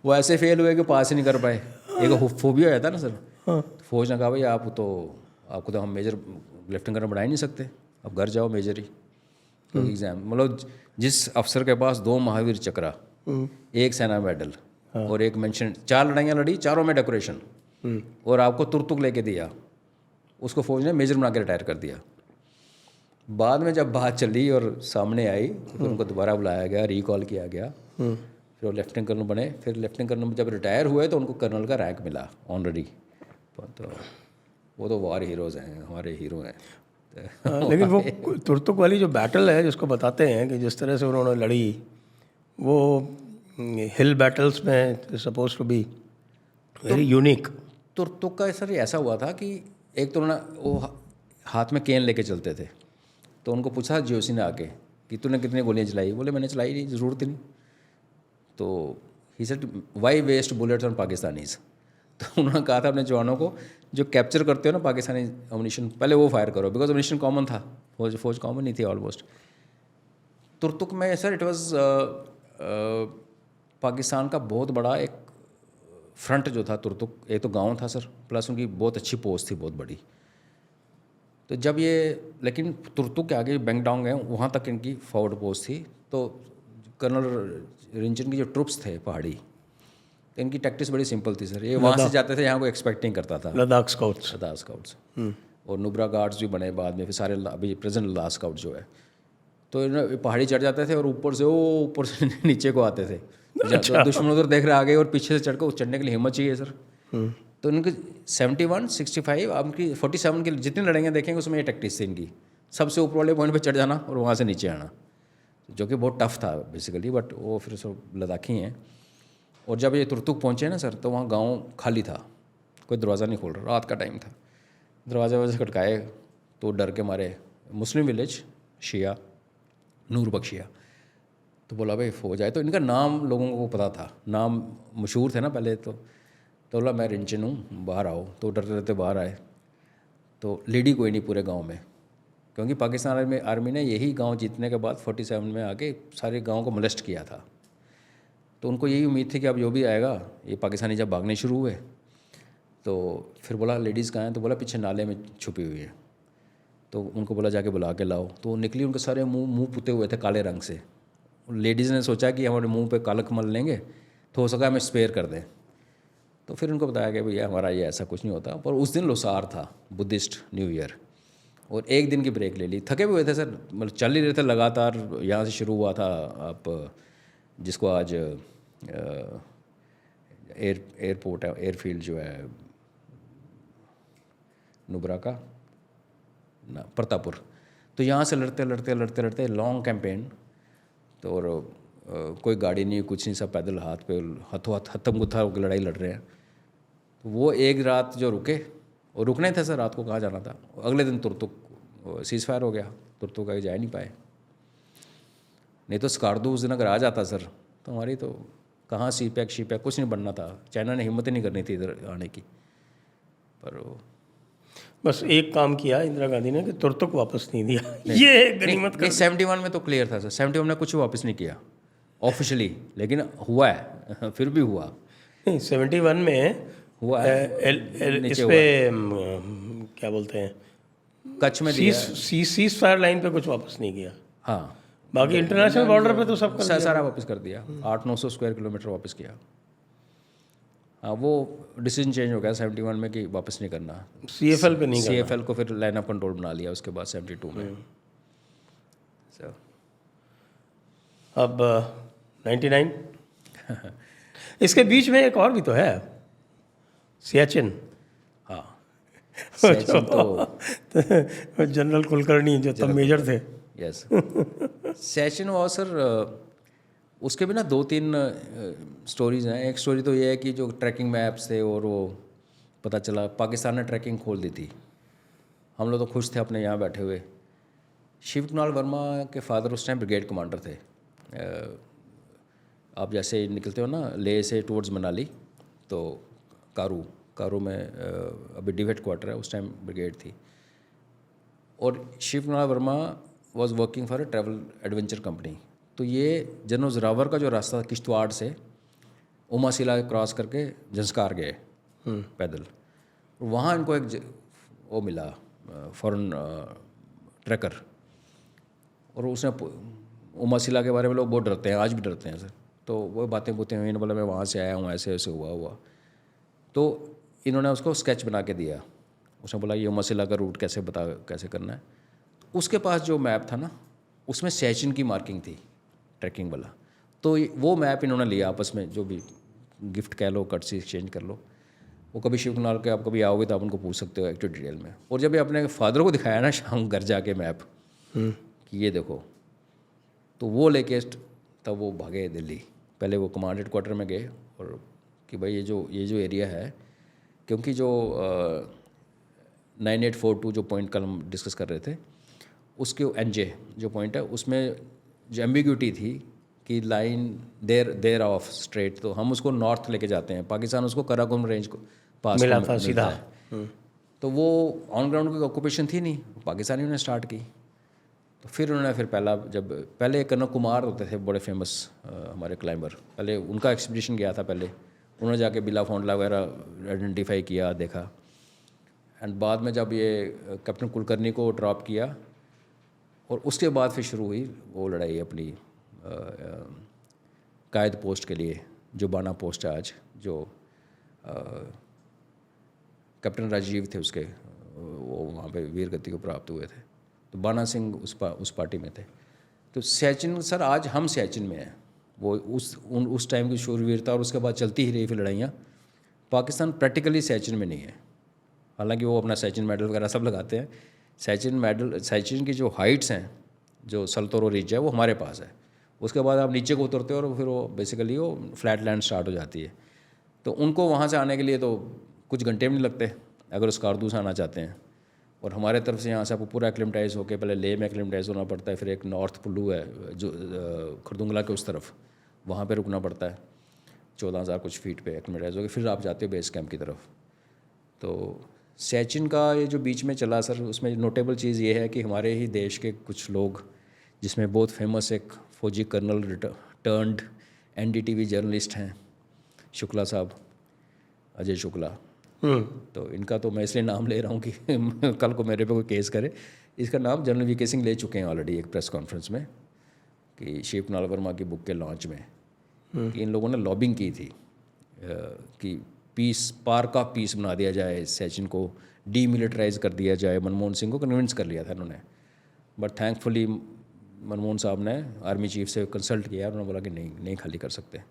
वो ऐसे फेल हुए कि पास ही नहीं कर पाए। एक फोबिया हो जाता ना सर। तो फौज ने कहा भाई आपको तो हम मेजर लेफ्टिनेंट कर्नल बना ही नहीं सकते, अब घर जाओ मेजर ही। तो एग्ज़ाम मतलब जिस अफसर के पास 2 महावीर चक्रा, 1 सेना मेडल और 1 मेंशन, 4 लड़ाइयाँ लड़ी, चारों में डेकोरेशन, और आपको तुरतुक लेके दिया, उसको फौज ने मेजर बना के रिटायर कर दिया। बाद में जब बात चली और सामने आई तो फिर उनको दोबारा बुलाया गया, रिकॉल किया गया, फिर वो लेफ्टिनेंट कर्नल बने। फिर लेफ्टिनेंट कर्नल जब रिटायर हुए तो उनको कर्नल का रैंक मिला ऑनररी। तो वो तो वार हीरोज़ हैं, हमारे हीरो हैं। लेकिन वो तुर्तुक वाली जो बैटल है जिसको बताते हैं कि जिस तरह से उन्होंने लड़ी, वो हिल बैटल्स में suppose to be very unique. Turtuk का सर ऐसा हुआ था कि एक तो उन्होंने वो हाथ में केन लेके चलते थे, तो उनको पूछा जीओसी ने आके कि तूने कितनी गोलियां चलाई, बोले मैंने चलाई नहीं, ज़रूरत ही नहीं। तो he said why waste bullets on Pakistanis. तो उन्होंने कहा था अपने जवानों को, जो कैप्चर करते हो ना पाकिस्तानी अम्यूनिशन, पहले वो फायर करो, बिकॉज अम्यूनिशन कॉमन था, फौज कॉमन नहीं थी ऑलमोस्ट। तुरतुक में सर इट वाज पाकिस्तान का बहुत बड़ा एक फ्रंट जो था तुरतुक, एक तो गांव था सर, प्लस उनकी बहुत अच्छी पोस्ट थी, बहुत बड़ी। तो जब ये, लेकिन तुरतुक के आगे बैंगडोंग है, वहाँ तक इनकी फॉरवर्ड पोस्ट थी। तो कर्नल रिंचन की जो ट्रुप्स थे पहाड़ी, तो इनकी टैक्टिक्स बड़ी सिंपल थी सर। ये वहाँ से जाते थे, यहाँ को एक्सपेक्ट नहीं करता था। लद्दाख स्काउट्स। लद्दाख स्काउट्स और नुब्रा गार्ड्स भी बने बाद में, फिर सारे अभी प्रेजेंट लद्दाख स्काउट जो है। तो पहाड़ी चढ़ जाते थे और ऊपर से नीचे को आते थे। तो दुश्मन उधर देख रहे आ गए और पीछे से चढ़ने के लिए हिम्मत चाहिए सर। तो इनकी 71, 65, आपकी 47 की जितनी लड़ाइयाँ देखेंगे उसमें ये टैक्टिक्स थी इनकी, सबसे ऊपर वाले पॉइंट पे चढ़ जाना और वहाँ से नीचे आना, जो कि बहुत टफ था बेसिकली, बट वो फिर सब लद्दाखी हैं। और जब ये तुरतुक पहुँचे ना सर, तो वहाँ गांव खाली था, कोई दरवाज़ा नहीं खोल रहा, रात का टाइम था। दरवाजे वजह से खटकाए तो डर के मारे, मुस्लिम विलेज, शिया, नूर बख्शिया। तो बोला भाई फौज आए। तो इनका नाम लोगों को पता था, नाम मशहूर थे ना पहले। तो बोला मैं रिंचन हूँ, बाहर आओ। तो डरते डरते बाहर आए। तो लेडी कोई नहीं पूरे गांव में, क्योंकि पाकिस्तान आर्मी ने यही गांव जीतने के बाद 47 में आके सारे गांव को मोलेस्ट किया था। तो उनको यही उम्मीद थी कि अब जो भी आएगा, ये पाकिस्तानी जब भागने शुरू हुए तो फिर बोला लेडीज़ कहाँ हैं, तो बोला पीछे नाले में छुपी हुई है। तो उनको बोला जाके बुला के लाओ। तो निकली, उनके सारे मुंह पुते हुए थे काले रंग से। लेडीज़ ने सोचा कि हमारे मुंह पे कालक मल लेंगे तो हो सका हमें स्पेयर कर दें। तो फिर उनको बताया कि भैया हमारा ये ऐसा कुछ नहीं होता। पर उस दिन लोसार था, बुद्धिस्ट न्यू ईयर, और एक दिन की ब्रेक ले ली। थके हुए थे सर, मतलब चल ही रहे थे लगातार। यहाँ से शुरू हुआ था आप जिसको आज एयरपोर्ट है, एयरफील्ड जो है नुब्रा का ना, प्रतापुर। तो यहाँ से लड़ते लॉन्ग कैंपेन। तो और कोई गाड़ी नहीं, कुछ नहीं, सब पैदल हाथ पे हाथों हाथ हथम गुत्था होकर लड़ाई लड़ रहे हैं। तो वो एक रात जो रुके, और रुकने थे सर, रात को कहाँ जाना था। अगले दिन तुरतुक सीज़ फायर हो गया, तुरतुक आगे जा नहीं पाए। नहीं तो स्कार्दू उस दिन अगर आ जाता सर, तो हमारी तो कहाँ सी पैक कुछ नहीं बनना था। चाइना ने हिम्मत ही नहीं करनी थी इधर आने की। पर बस एक काम किया इंदिरा गांधी ने कि तुरतुक वापस नहीं दिया। ये गनीमत नहीं, 71 में तो क्लियर था सर। 71 में कुछ वापस नहीं किया ऑफिशियली, लेकिन हुआ है फिर भी हुआ। नहीं, 71 में हुआ है, इस पे क्या बोलते हैं, कच्छ में दिया, सीज फायर लाइन पे कुछ वापस नहीं किया। हाँ, बाकी इंटरनेशनल बॉर्डर पे तो सब कर दिया। सारा वापस कर दिया। 800-900 स्क्वायर किलोमीटर वापस किया। हाँ, वो डिसीजन चेंज हो गया 71 में कि वापस नहीं करना। CFL पे नहीं करना। CFL को फिर लाइन ऑफ कंट्रोल बना लिया उसके बाद 72 में। So, अब 99 इसके बीच में एक और भी तो है, सियाचिन। हाँ, सियाचिन तो जनरल कुलकर्णी जो तब मेजर थे। यस, सियाचिन हुआ सर। उसके भी ना 2-3 स्टोरीज हैं। एक स्टोरी तो ये है कि जो ट्रैकिंग मैप्स थे और वो पता चला पाकिस्तान ने ट्रैकिंग खोल दी थी। हम लोग तो खुश थे अपने यहाँ बैठे हुए। शिव कुणाल वर्मा के फादर उस टाइम ब्रिगेड कमांडर थे। आप जैसे निकलते हो ना लेह से टूवर्ड्स मनाली, तो कारो में अभी डिवेट क्वार्टर है, उस टाइम ब्रिगेड थी। और Shiv Kumar Verma was working for a travel adventure company. तो ये जनरल जोरावर का जो रास्ता था किश्तवाड़ से उमासिला क्रॉस करके जंस्कार गए पैदल। वहाँ इनको एक वो मिला फॉरेन ट्रैकर, और उसने उमासिला के बारे में लोग बहुत डरते हैं, आज भी डरते हैं सर। तो वो बातें बोलते हैं, इन्होंने बोला मैं वहाँ से आया हूँ, ऐसे ऐसे हुआ। तो इन्होंने उसको स्केच बना के दिया। उसने बोला ये उमासिला का रूट कैसे करना है। उसके पास जो मैप था ना, उसमें सैचिन की मार्किंग थी ट्रैकिंग वाला। तो वो मैप इन्होंने लिया आपस में, जो भी गिफ्ट कह लो, कट से एक्सचेंज कर लो। वो कभी शिव कुमार के आप कभी आओगे तो आप उनको पूछ सकते हो एक्टिव डिटेल में। और जब ये अपने फादर को दिखाया ना शाम घर जाके मैप कि ये देखो, तो वो लेके तब वो भागे दिल्ली। पहले वो कमांड हेड क्वार्टर में गए और कि भाई ये जो एरिया है, क्योंकि जो 9842 जो पॉइंट कल हम डिस्कस कर रहे थे, उसके एनजे जो पॉइंट है उसमें जो एम्बिग्यूटी थी कि लाइन देर ऑफ स्ट्रेट, तो हम उसको नॉर्थ लेके जाते हैं, पाकिस्तान उसको कराकुम रेंज को पास मिला को था सीधा है। तो वो ऑन ग्राउंड की ऑक्यूपेशन थी नहीं, पाकिस्तानियों ने स्टार्ट की। तो फिर उन्होंने पहले कर्नल कुमार होते थे बड़े फेमस हमारे क्लाइंबर, पहले उनका एक्सपीडिशन गया था। पहले उन्होंने जाके बिला फोंडला वगैरह आइडेंटिफाई किया, देखा। एंड बाद में जब ये कैप्टन कुलकर्णी को ड्रॉप किया, और उसके बाद फिर शुरू हुई वो लड़ाई अपनी कायद पोस्ट के लिए, जो बाना पोस्ट है आज, जो कैप्टन राजीव थे उसके, वो वहाँ पे वीर गति को प्राप्त हुए थे। तो बाना सिंह उस पार्टी में थे। तो सैचिन सर, आज हम सैचिन में हैं। वो उस टाइम की शूरवीरता और उसके बाद चलती ही रही फिर लड़ाइयाँ। पाकिस्तान प्रैक्टिकली सैचिन में नहीं है, हालांकि वो अपना सैचिन मेडल वगैरह सब लगाते हैं। सैचिन की जो हाइट्स हैं, जो सल्तोरो रिज है, वो हमारे पास है। उसके बाद आप नीचे को उतरते हो और फिर वो बेसिकली वो फ्लैट लैंड स्टार्ट हो जाती है। तो उनको वहाँ से आने के लिए तो कुछ घंटे भी नहीं लगते अगर उस कारदू से आना चाहते हैं। और हमारे तरफ से यहाँ से आपको पूरा एक्लिमेटाइज होकर पहले लेह में एक्लिमेटाइज होना पड़ता है, फिर एक नॉर्थ पुल्लू है जो खुरदुंगला के उस तरफ, वहाँ पे रुकना पड़ता है 14,000 कुछ फीट पे एक्लिमेटाइज होकर, फिर आप जाते हो बेस कैंप की तरफ। तो सैचिन का ये जो बीच में चला सर, उसमें नोटेबल चीज़ ये है कि हमारे ही देश के कुछ लोग, जिसमें बहुत फेमस एक फौजी कर्नल टर्न्ड NDTV जर्नलिस्ट हैं, शुक्ला साहब, अजय शुक्ला। तो इनका तो मैं इसलिए नाम ले रहा हूँ कि कल को मेरे पे कोई केस करे। इसका नाम जनरल VK सिंह ले चुके हैं ऑलरेडी एक प्रेस कॉन्फ्रेंस में, कि शिव कुमार वर्मा की बुक के लॉन्च में, कि इन लोगों ने लॉबिंग की थी कि पार्क ऑफ पीस बना दिया जाए, सैचिन को डीमिलिटराइज कर दिया जाए। मनमोहन सिंह को कन्विंस कर लिया था इन्होंने, बट थैंकफुली मनमोहन साहब ने आर्मी चीफ से कंसल्ट किया, उन्होंने बोला कि नहीं खाली कर सकते।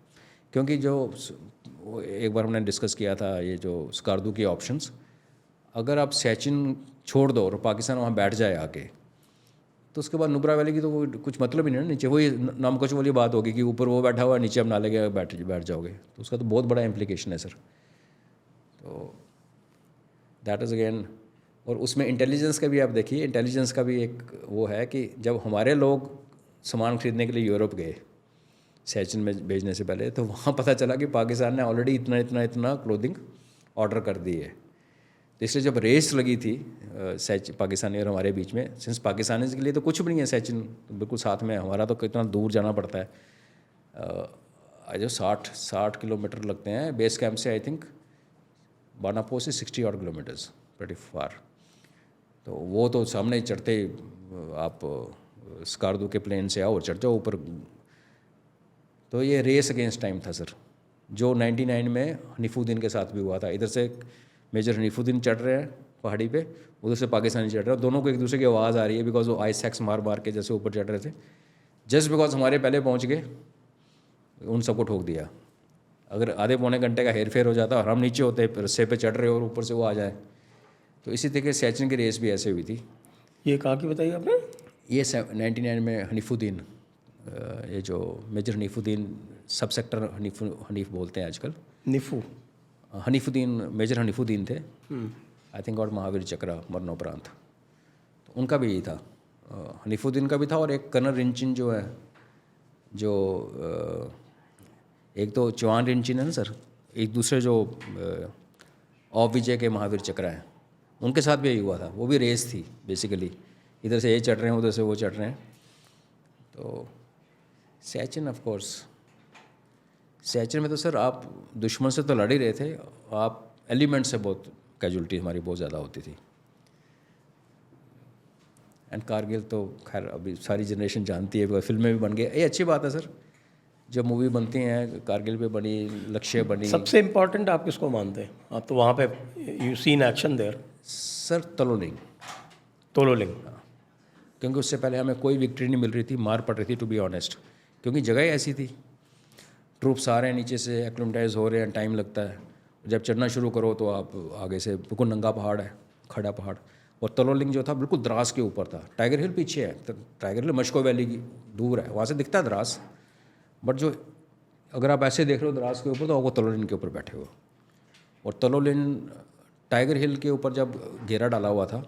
क्योंकि जो एक बार हमने डिस्कस किया था ये जो स्कार्दू के ऑप्शंस, अगर आप सैचिन छोड़ दो और पाकिस्तान वहाँ बैठ जाए आके, तो उसके बाद नुब्रा वैली की तो कुछ मतलब ही नहीं ना। नीचे वही नामकुछ वाली बात होगी कि ऊपर वो बैठा हुआ है, नीचे आप नाले के बैठ जाओगे, तो उसका तो बहुत बड़ा इम्प्लीकेशन है सर। तो दैट इज़ अगेन, और उसमें इंटेलिजेंस का भी आप देखिए, इंटेलिजेंस का भी एक वो है कि जब हमारे लोग सामान खरीदने के लिए यूरोप गए सैचिन में भेजने से पहले, तो वहाँ पता चला कि पाकिस्तान ने ऑलरेडी इतना क्लोथिंग ऑर्डर कर दी है। तो इसलिए जब रेस लगी थी पाकिस्तानी और हमारे बीच में, सिंस पाकिस्तानी के लिए तो कुछ भी नहीं है सैचिन, तो बिल्कुल साथ में, हमारा तो कितना दूर जाना पड़ता है, जो 60 किलोमीटर लगते हैं बेस कैंप से। आई थिंक बानापो से 60 odd किलोमीटर्स, प्रेटी फार। तो वो तो सामने ही चढ़ते आप स्कार्दू के प्लेन से आओ और चढ़ जाओ ऊपर। तो ये रेस अगेंस्ट टाइम था सर, जो 99 में हनीफुद्दीन के साथ भी हुआ था। इधर से मेजर हनीफुद्दीन चढ़ रहे हैं पहाड़ी पे, उधर से पाकिस्तानी चढ़ रहे हैं, दोनों को एक दूसरे की आवाज़ आ रही है, बिकॉज वो आइस एक्स मार के जैसे ऊपर चढ़ रहे थे। जस्ट बिकॉज हमारे पहले पहुँच गए, उन सबको ठोक दिया। अगर आधे पौने घंटे का हेर फेर हो जाता और हम नीचे होते रस्से पे चढ़ रहे और ऊपर से वो आ जाए। तो इसी तरीके से सैचिन की रेस भी ऐसे हुई थी। ये कहाँ की बताई आपने? ये 99 में हनीफुद्दीन, ये जो मेजर हनीफुद्दीन, सब सेक्टर हनीफ बोलते हैं आजकल, हनीफुद्दीन, मेजर हनीफुद्दीन थे आई थिंक, और महावीर चक्रा मरणोपरांत। तो उनका भी यही था, हनीफुद्दीन का भी था। और एक कर्नल रिंचिन जो है, जो एक तो चौहान रिंचिन है ना सर, एक दूसरे जो ऑफ विजय के महावीर चक्र हैं, उनके साथ भी यही हुआ था। वो भी रेस थी बेसिकली, इधर से ये चढ़ रहे हैं उधर से वो चढ़ रहे हैं। तो सचिन ऑफ कोर्स, सचिन में तो सर आप दुश्मन से तो लड़ ही रहे थे, आप एलिमेंट से बहुत कैजुअलिटी हमारी बहुत ज़्यादा होती थी। एंड कारगिल तो खैर अभी सारी जनरेशन जानती है, फिल्में भी बन गई, ये अच्छी बात है सर। जब मूवी बनती हैं, कारगिल पे बनी, लक्ष्य बनी। सबसे इम्पोर्टेंट आप किसको मानते हैं? आप तो वहाँ पे you seen action there. Sir Tololing, Tololing. क्योंकि उससे पहले हमें कोई विक्ट्री नहीं मिल रही थी, मार पड़ रही थी टू बी ऑनेस्ट, क्योंकि जगह ही ऐसी थी। ट्रूप्स आ रहे हैं नीचे से, एक्लिमेटाइज हो रहे हैं, टाइम लगता है। जब चढ़ना शुरू करो तो आप आगे से बिल्कुल नंगा पहाड़ है, खड़ा पहाड़। और तलोलिंग जो था बिल्कुल द्रास के ऊपर था। टाइगर हिल पीछे है, तो टाइगर हिल मशको वैली की दूर है, वहाँ से दिखता है द्रास, बट जो अगर आप ऐसे देख रहे हो द्रास के ऊपर तो आपको तलोलिन के ऊपर बैठे हो। और तलोलिन टाइगर हिल के ऊपर जब घेरा डाला हुआ था,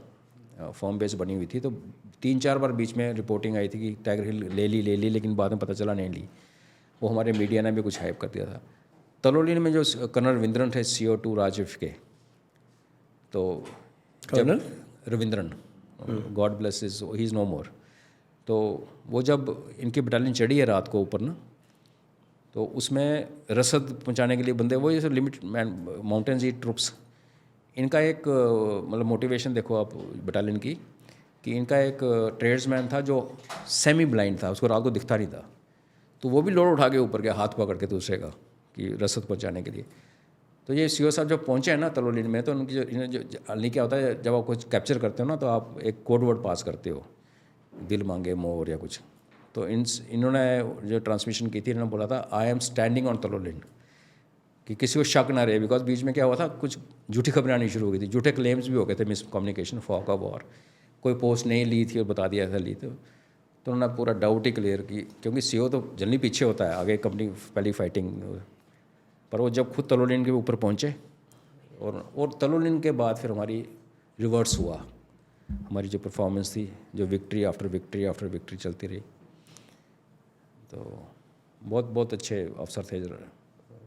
फॉर्म बेस बनी हुई थी, तो 3-4 बार बीच में रिपोर्टिंग आई थी कि टाइगर हिल ले ली, लेकिन बाद में पता चला नहीं ली। वो हमारे मीडिया ने भी कुछ हाइप कर दिया था। तलोलिन में जो कर्नल रविंद्रन थे CO2 राजविफ के, तो colonel Ravindran, god bless is, he is no more. तो वो जब इनकी बटालियन चढ़ी है रात को ऊपर ना, तो उसमें रसद पहुंचाने के लिए बंदे, वो ये सब लिमिट माउंटेन्स ही ट्रुप्स, इनका एक मतलब मोटिवेशन देखो आप बटालियन की, कि इनका एक ट्रेड्समैन था जो सेमी ब्लाइंड था, उसको रात को दिखता नहीं था, तो वो भी लोड उठा के ऊपर गया हाथ पकड़ के दूसरे का कि रसद पहुंचाने के लिए। तो ये CO साहब जब पहुंचे हैं ना तलोलिन में, तो उनकी जो अलनी क्या होता है, जब आप कुछ कैप्चर करते हो ना, तो आप एक कोड वर्ड पास करते हो, दिल मांगे मोर या कुछ। तो इन्होंने जो ट्रांसमिशन की थी, इन्होंने बोला था आई एम स्टैंडिंग ऑन तलोलिन, कि किसी को शक ना रहे। बिकॉज बीच में क्या हुआ था, कुछ झूठी खबरें आनी शुरू हो गई थी, झूठे क्लेम्स भी हो गए थे, miss communication, fog of war, कोई पोस्ट नहीं ली थी और बता दिया था ली। तो उन्होंने पूरा डाउट ही क्लियर की, क्योंकि CO तो जल्दी पीछे होता है, आगे कंपनी पहली फाइटिंग। पर वो जब खुद तलोलिन के ऊपर पहुँचे, और तलोलिन के बाद फिर हमारी रिवर्स हुआ, हमारी जो परफॉर्मेंस थी, जो victory after victory after victory चलती रही। तो बहुत बहुत अच्छे अफसर थे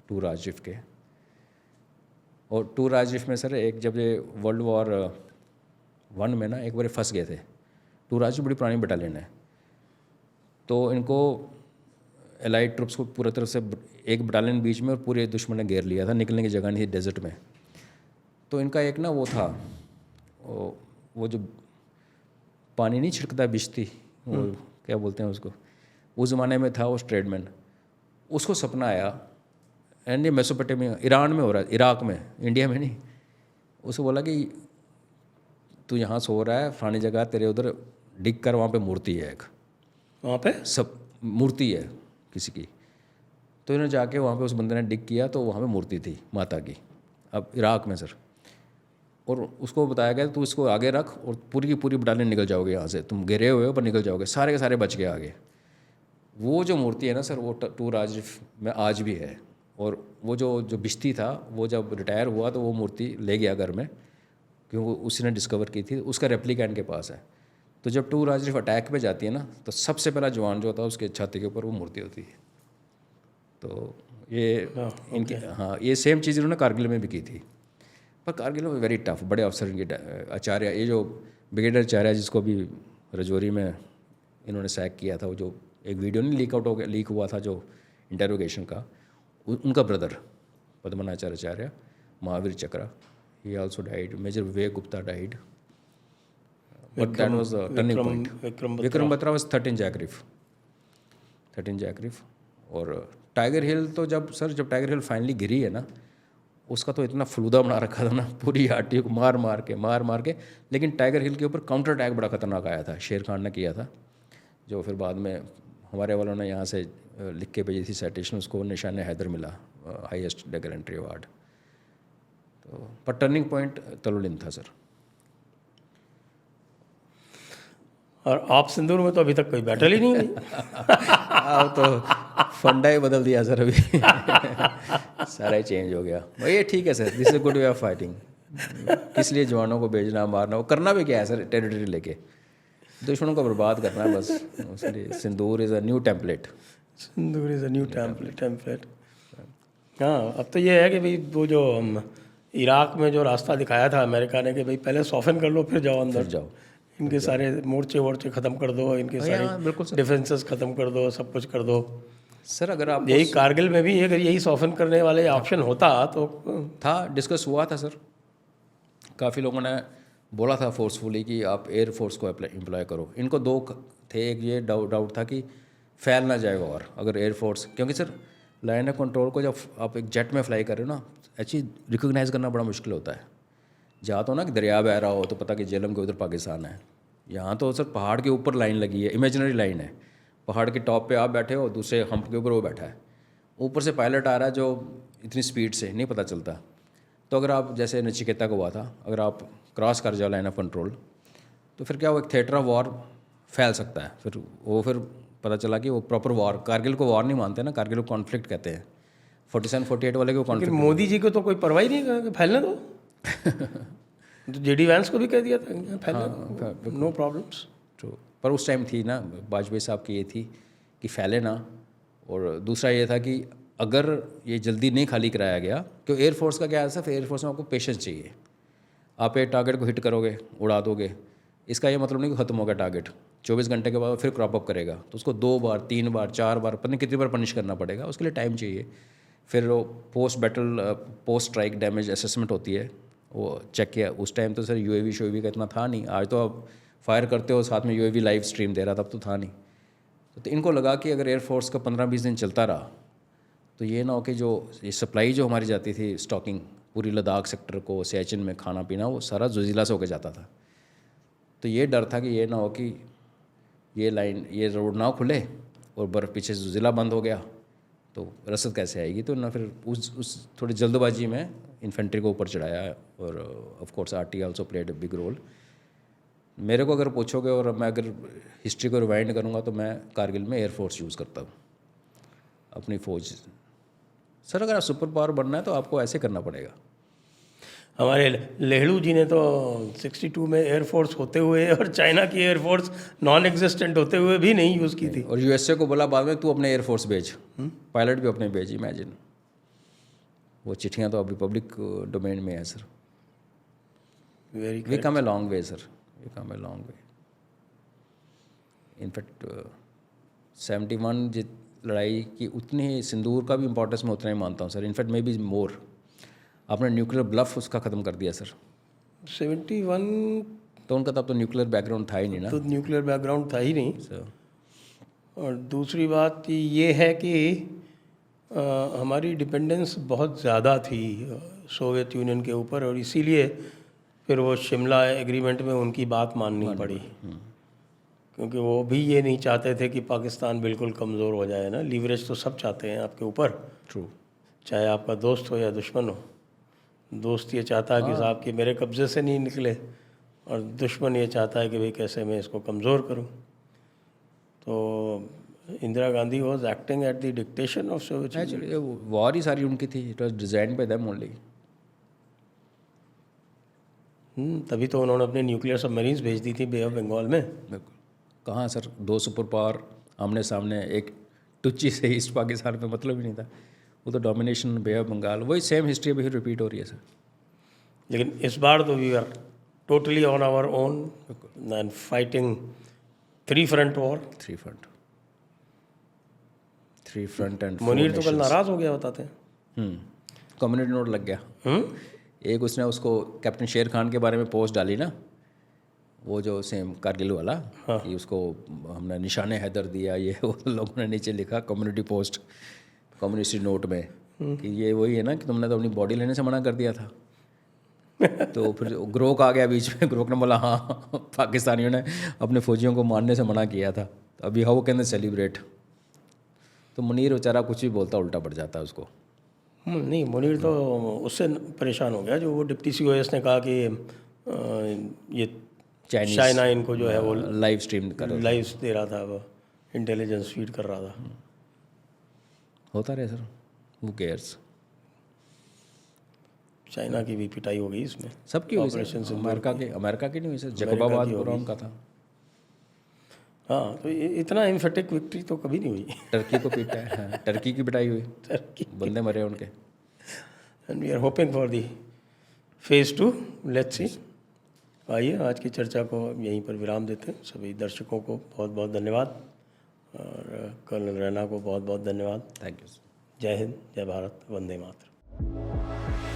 टू राजविफ के। और टू राजविफ में सर एक जब ये World War I में ना एक बार फंस गए थे। टू राजविफ बड़ी पुरानी बटालियन है, तो इनको एलाइड ट्रुप्स को पूरी तरफ से एक बटालियन बीच में और पूरे दुश्मन ने घेर लिया था, निकलने की जगह नहीं थी डेजर्ट में। तो इनका एक ना वो था, वो जो पानी नहीं छिड़कता बिजती, वो क्या बोलते हैं उसको, उस ज़माने में था उस ट्रेडमैन, उसको सपना आया, एंड ये मेसोपोटामिया ईरान में हो रहा है, इराक में, इंडिया में नहीं। उसको बोला कि तू यहाँ सो रहा है फलानी जगह, तेरे उधर डिग कर, वहाँ पे मूर्ति है एक, वहाँ पे सब मूर्ति है किसी की। तो इन्होंने जाके वहाँ पे उस बंदे ने डिग किया, तो वहाँ पे मूर्ति थी माता की, अब इराक में सर। और उसको बताया गया तू इसको आगे रख और पूरी की पूरी बटालियन निकल जाओगे यहाँ से, तुम गिरे हुए हो पर निकल जाओगे, सारे के सारे बच गए आगे। वो जो मूर्ति है ना सर, वो टू राजविफ में आज भी है। और वो जो बिश्ती था, वो जब रिटायर हुआ तो वो मूर्ति ले गया घर में, क्योंकि उसी ने डिस्कवर की थी, उसका रेप्लिका इनके पास है। तो जब टू राजविफ अटैक पे जाती है ना, तो सबसे पहला जवान जो होता है उसके छाती के ऊपर वो मूर्ति होती है। तो ये इनकी, हाँ, ये सेम चीज़ इन्होंने कारगिल में भी की थी। पर कारगिल में वेरी टफ, बड़े अफसर इनके, आचार्य, ये जो ब्रिगेडियर आचार्य जिसको भी रजौरी में इन्होंने सैक किया था, वो जो एक वीडियो नहीं लीक हुआ था जो इंटेरोगेशन का, उनका brother Padmanacharya Mahavir Chakra, he also died. Major Vivek Gupta died, but that was the turning point. Vikram Batra was 13 JAK RIF. और टाइगर हिल तो जब टाइगर हिल फाइनली गिरी है ना, उसका तो इतना फलूदा बना रखा था ना, पूरी आर्टी को मार मार के। लेकिन टाइगर हिल के ऊपर काउंटर अटैक बड़ा खतरनाक आया था, शेर खान ने किया था, जो फिर बाद में हमारे वालों ने यहाँ से लिख के भेजी थी साइटेशन, उसको निशान हैदर मिला, हाईएस्ट गैलेंट्री अवार्ड। तो पर टर्निंग पॉइंट तलोलिन था सर। और आप सिंदूर में तो अभी तक कोई बैटल ही नहीं हुई। अब तो फंडा ही बदल दिया सर, अभी सारा ही चेंज हो गया। ये ठीक है sir, this is good way of fighting. किस लिए जवानों को भेजना, मारना, वो करना भी क्या है सर, टेरिटरी लेके दुश्मनों को बर्बाद करना है बस। उसलिए Sindoor is a new template. Sindoor is a new template. हाँ, अब तो ये है कि भाई वो जो इराक में जो रास्ता दिखाया था अमेरिका ने कि भाई पहले सॉफन कर लो फिर जाओ अंदर, फिर जाओ। इनके सारे मोर्चे वोर्चे ख़त्म कर दो, इनके हाँ, सारे बिल्कुल सर। डिफेंसेस ख़त्म कर दो, सब कुछ कर दो। सर अगर आप यही कारगिल में भी अगर यही सॉफन करने वाले ऑप्शन होता तो था, डिस्कस हुआ था सर। काफ़ी लोगों ने बोला था फोर्सफुली कि आप एयर फोर्स को एम्प्लॉय करो। इनको दो थे, एक ये डाउट था कि फैल ना जाएगा और अगर एयर फोर्स, क्योंकि सर लाइन ऑफ कंट्रोल को जब आप एक जेट में फ्लाई कर रहे हो ना, एक्चुअली रिकोगनाइज़ करना बड़ा मुश्किल होता है। जहाँ तो ना कि दरिया बह रहा हो तो पता कि जेलम के उधर पाकिस्तान है, यहाँ तो सर पहाड़ के ऊपर लाइन लगी है, इमेजिनरी लाइन है। पहाड़ के टॉप पे आप बैठे हो, दूसरे हम्प के ऊपर वो बैठा है, ऊपर से पायलट आ रहा है जो इतनी स्पीड से नहीं पता चलता। तो अगर आप जैसे नचिकेता को हुआ था, अगर आप क्रॉस कर जाओ लाइन ऑफ कंट्रोल तो फिर क्या वो एक थिएटर ऑफ वॉर फैल सकता है। फिर पता चला कि वो प्रॉपर वॉर, कारगिल को वॉर नहीं मानते ना, कारगिल को कॉन्फ्लिक्ट कहते हैं। 47-48 वाले को लेकिन कॉन्फ्लिक्ट। मोदी जी को तो कोई परवाह ही नहीं कहा कि फैलने दो। तो जेडी वैंस को भी कह दिया था फैलने, नो प्रॉब्लम्स। तो पर उस टाइम थी ना वाजपेयी साहब की ये थी कि फैले ना, और दूसरा ये था कि अगर ये जल्दी नहीं खाली कराया गया, क्योंकि एयरफोर्स का क्या है, सिर्फ एयरफोर्स में आपको पेशेंस चाहिए। आप एक टारगेट को हिट करोगे, उड़ा दोगे, इसका ये मतलब नहीं कि ख़त्म हो गया टारगेट, 24 घंटे के बाद फिर क्रॉप अप करेगा, तो उसको 2 बार 3 बार 4 बार पता नहीं कितनी बार पनिश करना पड़ेगा, उसके लिए टाइम चाहिए। फिर वो पोस्ट स्ट्राइक डैमेज असेसमेंट होती है, वो चेक किया। उस टाइम तो सर यूएवी शोएवी का इतना था नहीं, आज तो आप फायर करते हो साथ में यूएवी लाइव स्ट्रीम दे रहा, तब तो था नहीं। तो इनको लगा कि अगर एयरफोर्स का 15-20 दिन चलता रहा तो ये ना हो कि जो ये सप्लाई जो हमारी जाती थी स्टॉकिंग पूरी लद्दाख सेक्टर को, सियाचिन में खाना पीना, वो सारा जुजिला से होकर जाता था। तो ये डर था कि ये ना हो कि ये रोड ना खुले और बर्फ़ पीछे से जुजिला बंद हो गया तो रसद कैसे आएगी। तो ना फिर उस थोड़ी जल्दबाजी में इन्फेंट्री को ऊपर चढ़ाया, और of course arty also played a big role. मेरे को अगर पूछोगे और मैं अगर हिस्ट्री को रिवाइंड करूँगा तो मैं कारगिल में एयरफोर्स यूज़ करता हूँ अपनी फ़ौज। सर अगर आप सुपर पावर बनना है तो आपको ऐसे करना पड़ेगा। हमारे लेहड़ू जी ने तो 62 में एयरफोर्स होते हुए और चाइना की एयरफोर्स नॉन एग्जिस्टेंट होते हुए भी नहीं यूज़ की थी। और यूएसए को बोला बाद में तू अपने एयरफोर्स भेज, पायलट भी अपने भेज। इमेजिन, वो चिट्ठियाँ तो अभी पब्लिक डोमेन में है sir. We come a long way sir, we come a long way. In fact 71 लड़ाई की उतनी ही सिंदूर का भी इंपॉर्टेंस मैं उतना ही मानता हूँ sir, in fact may be more. आपने न्यूक्लियर ब्लफ उसका ख़त्म कर दिया सर। 71 तो उनका तब तो न्यूक्लियर बैकग्राउंड था ही नहीं ना तो न्यूक्लियर बैकग्राउंड था ही नहीं। सर। और दूसरी बात ये है कि हमारी डिपेंडेंस बहुत ज़्यादा थी सोवियत यूनियन के ऊपर, और इसीलिए फिर वो शिमला एग्रीमेंट में उनकी बात माननी पड़ी, क्योंकि वो भी ये नहीं चाहते थे कि पाकिस्तान बिल्कुल कमज़ोर हो जाए ना। लीवरेज तो सब चाहते हैं आपके ऊपर, ट्रू। चाहे आपका दोस्त हो या दुश्मन हो। दोस्त ये चाहता है कि साहब कि मेरे कब्ज़े से नहीं निकले, और दुश्मन ये चाहता है कि भाई कैसे मैं इसको कमज़ोर करूं। तो Indira Gandhi was acting at the dictation of Soviet Union. Actually war ही सारी उनकी थी, it was design by them only. तभी तो उन्होंने अपने न्यूक्लियर सबमरीन्स भेज दी थी बे ऑफ बंगाल में। बिल्कुल। कहाँ सर, 2 सुपर पावर आमने सामने, एक टुच्ची से ईस्ट पाकिस्तान में मतलब ही नहीं था। वो तो डोमिनेशन, बे ऑफ बंगाल, वही सेम हिस्ट्री अभी रिपीट हो रही है सर। लेकिन इस बार तो we are totally on our own and fighting 3 front war. 3 front and Munir तो कल नाराज़ हो गया बताते हैं। कम्युनिटी नोट लग गया। एक उसने उसको कैप्टन शेर खान के बारे में पोस्ट डाली ना, वो जो सेम कारगिल वाला, कि उसको हमने निशाने हैदर दिया, ये वो लोगों ने नीचे लिखा कम्युनिटी पोस्ट कम्युनिटी नोट में कि ये वही है ना कि तुमने तो अपनी बॉडी लेने से मना कर दिया था। तो फिर ग्रोक आ गया बीच में। ग्रोक ने बोला हाँ पाकिस्तानियों ने अपने फौजियों को मारने से मना किया था, तो अभी हाउ कैन दे सेलिब्रेट। तो मुनीर बेचारा कुछ भी बोलता उल्टा पड़ जाता है उसको। नहीं, मुनीर तो उससे परेशान हो गया जो वो डिप्टी COS ने कहा कि ये चाइना इनको जो है वो लाइव स्ट्रीम कर रहा लाइव दे रहा था, वो इंटेलिजेंस फीड कर रहा था। होता रहे सर, वो केयर्स। चाइना की भी पिटाई हो गई इसमें, सबकी हुई सर, अमेरिका की नहीं हुई सर, जकोबाबाद पूरा उनका था। हाँ, तो इतना इम्फेटिक विक्ट्री तो कभी नहीं हुई। टर्की को पीटा है, टर्की की पिटाई हुई, बंदे मरे उनके। And we are hoping for the phase 2, let's see. आइए आज की चर्चा को यहीं पर विराम देते हैं। सभी दर्शकों को बहुत बहुत धन्यवाद और कर्नल रैना को बहुत बहुत धन्यवाद। Thank you. जय हिंद, जय भारत, वंदे मातरम।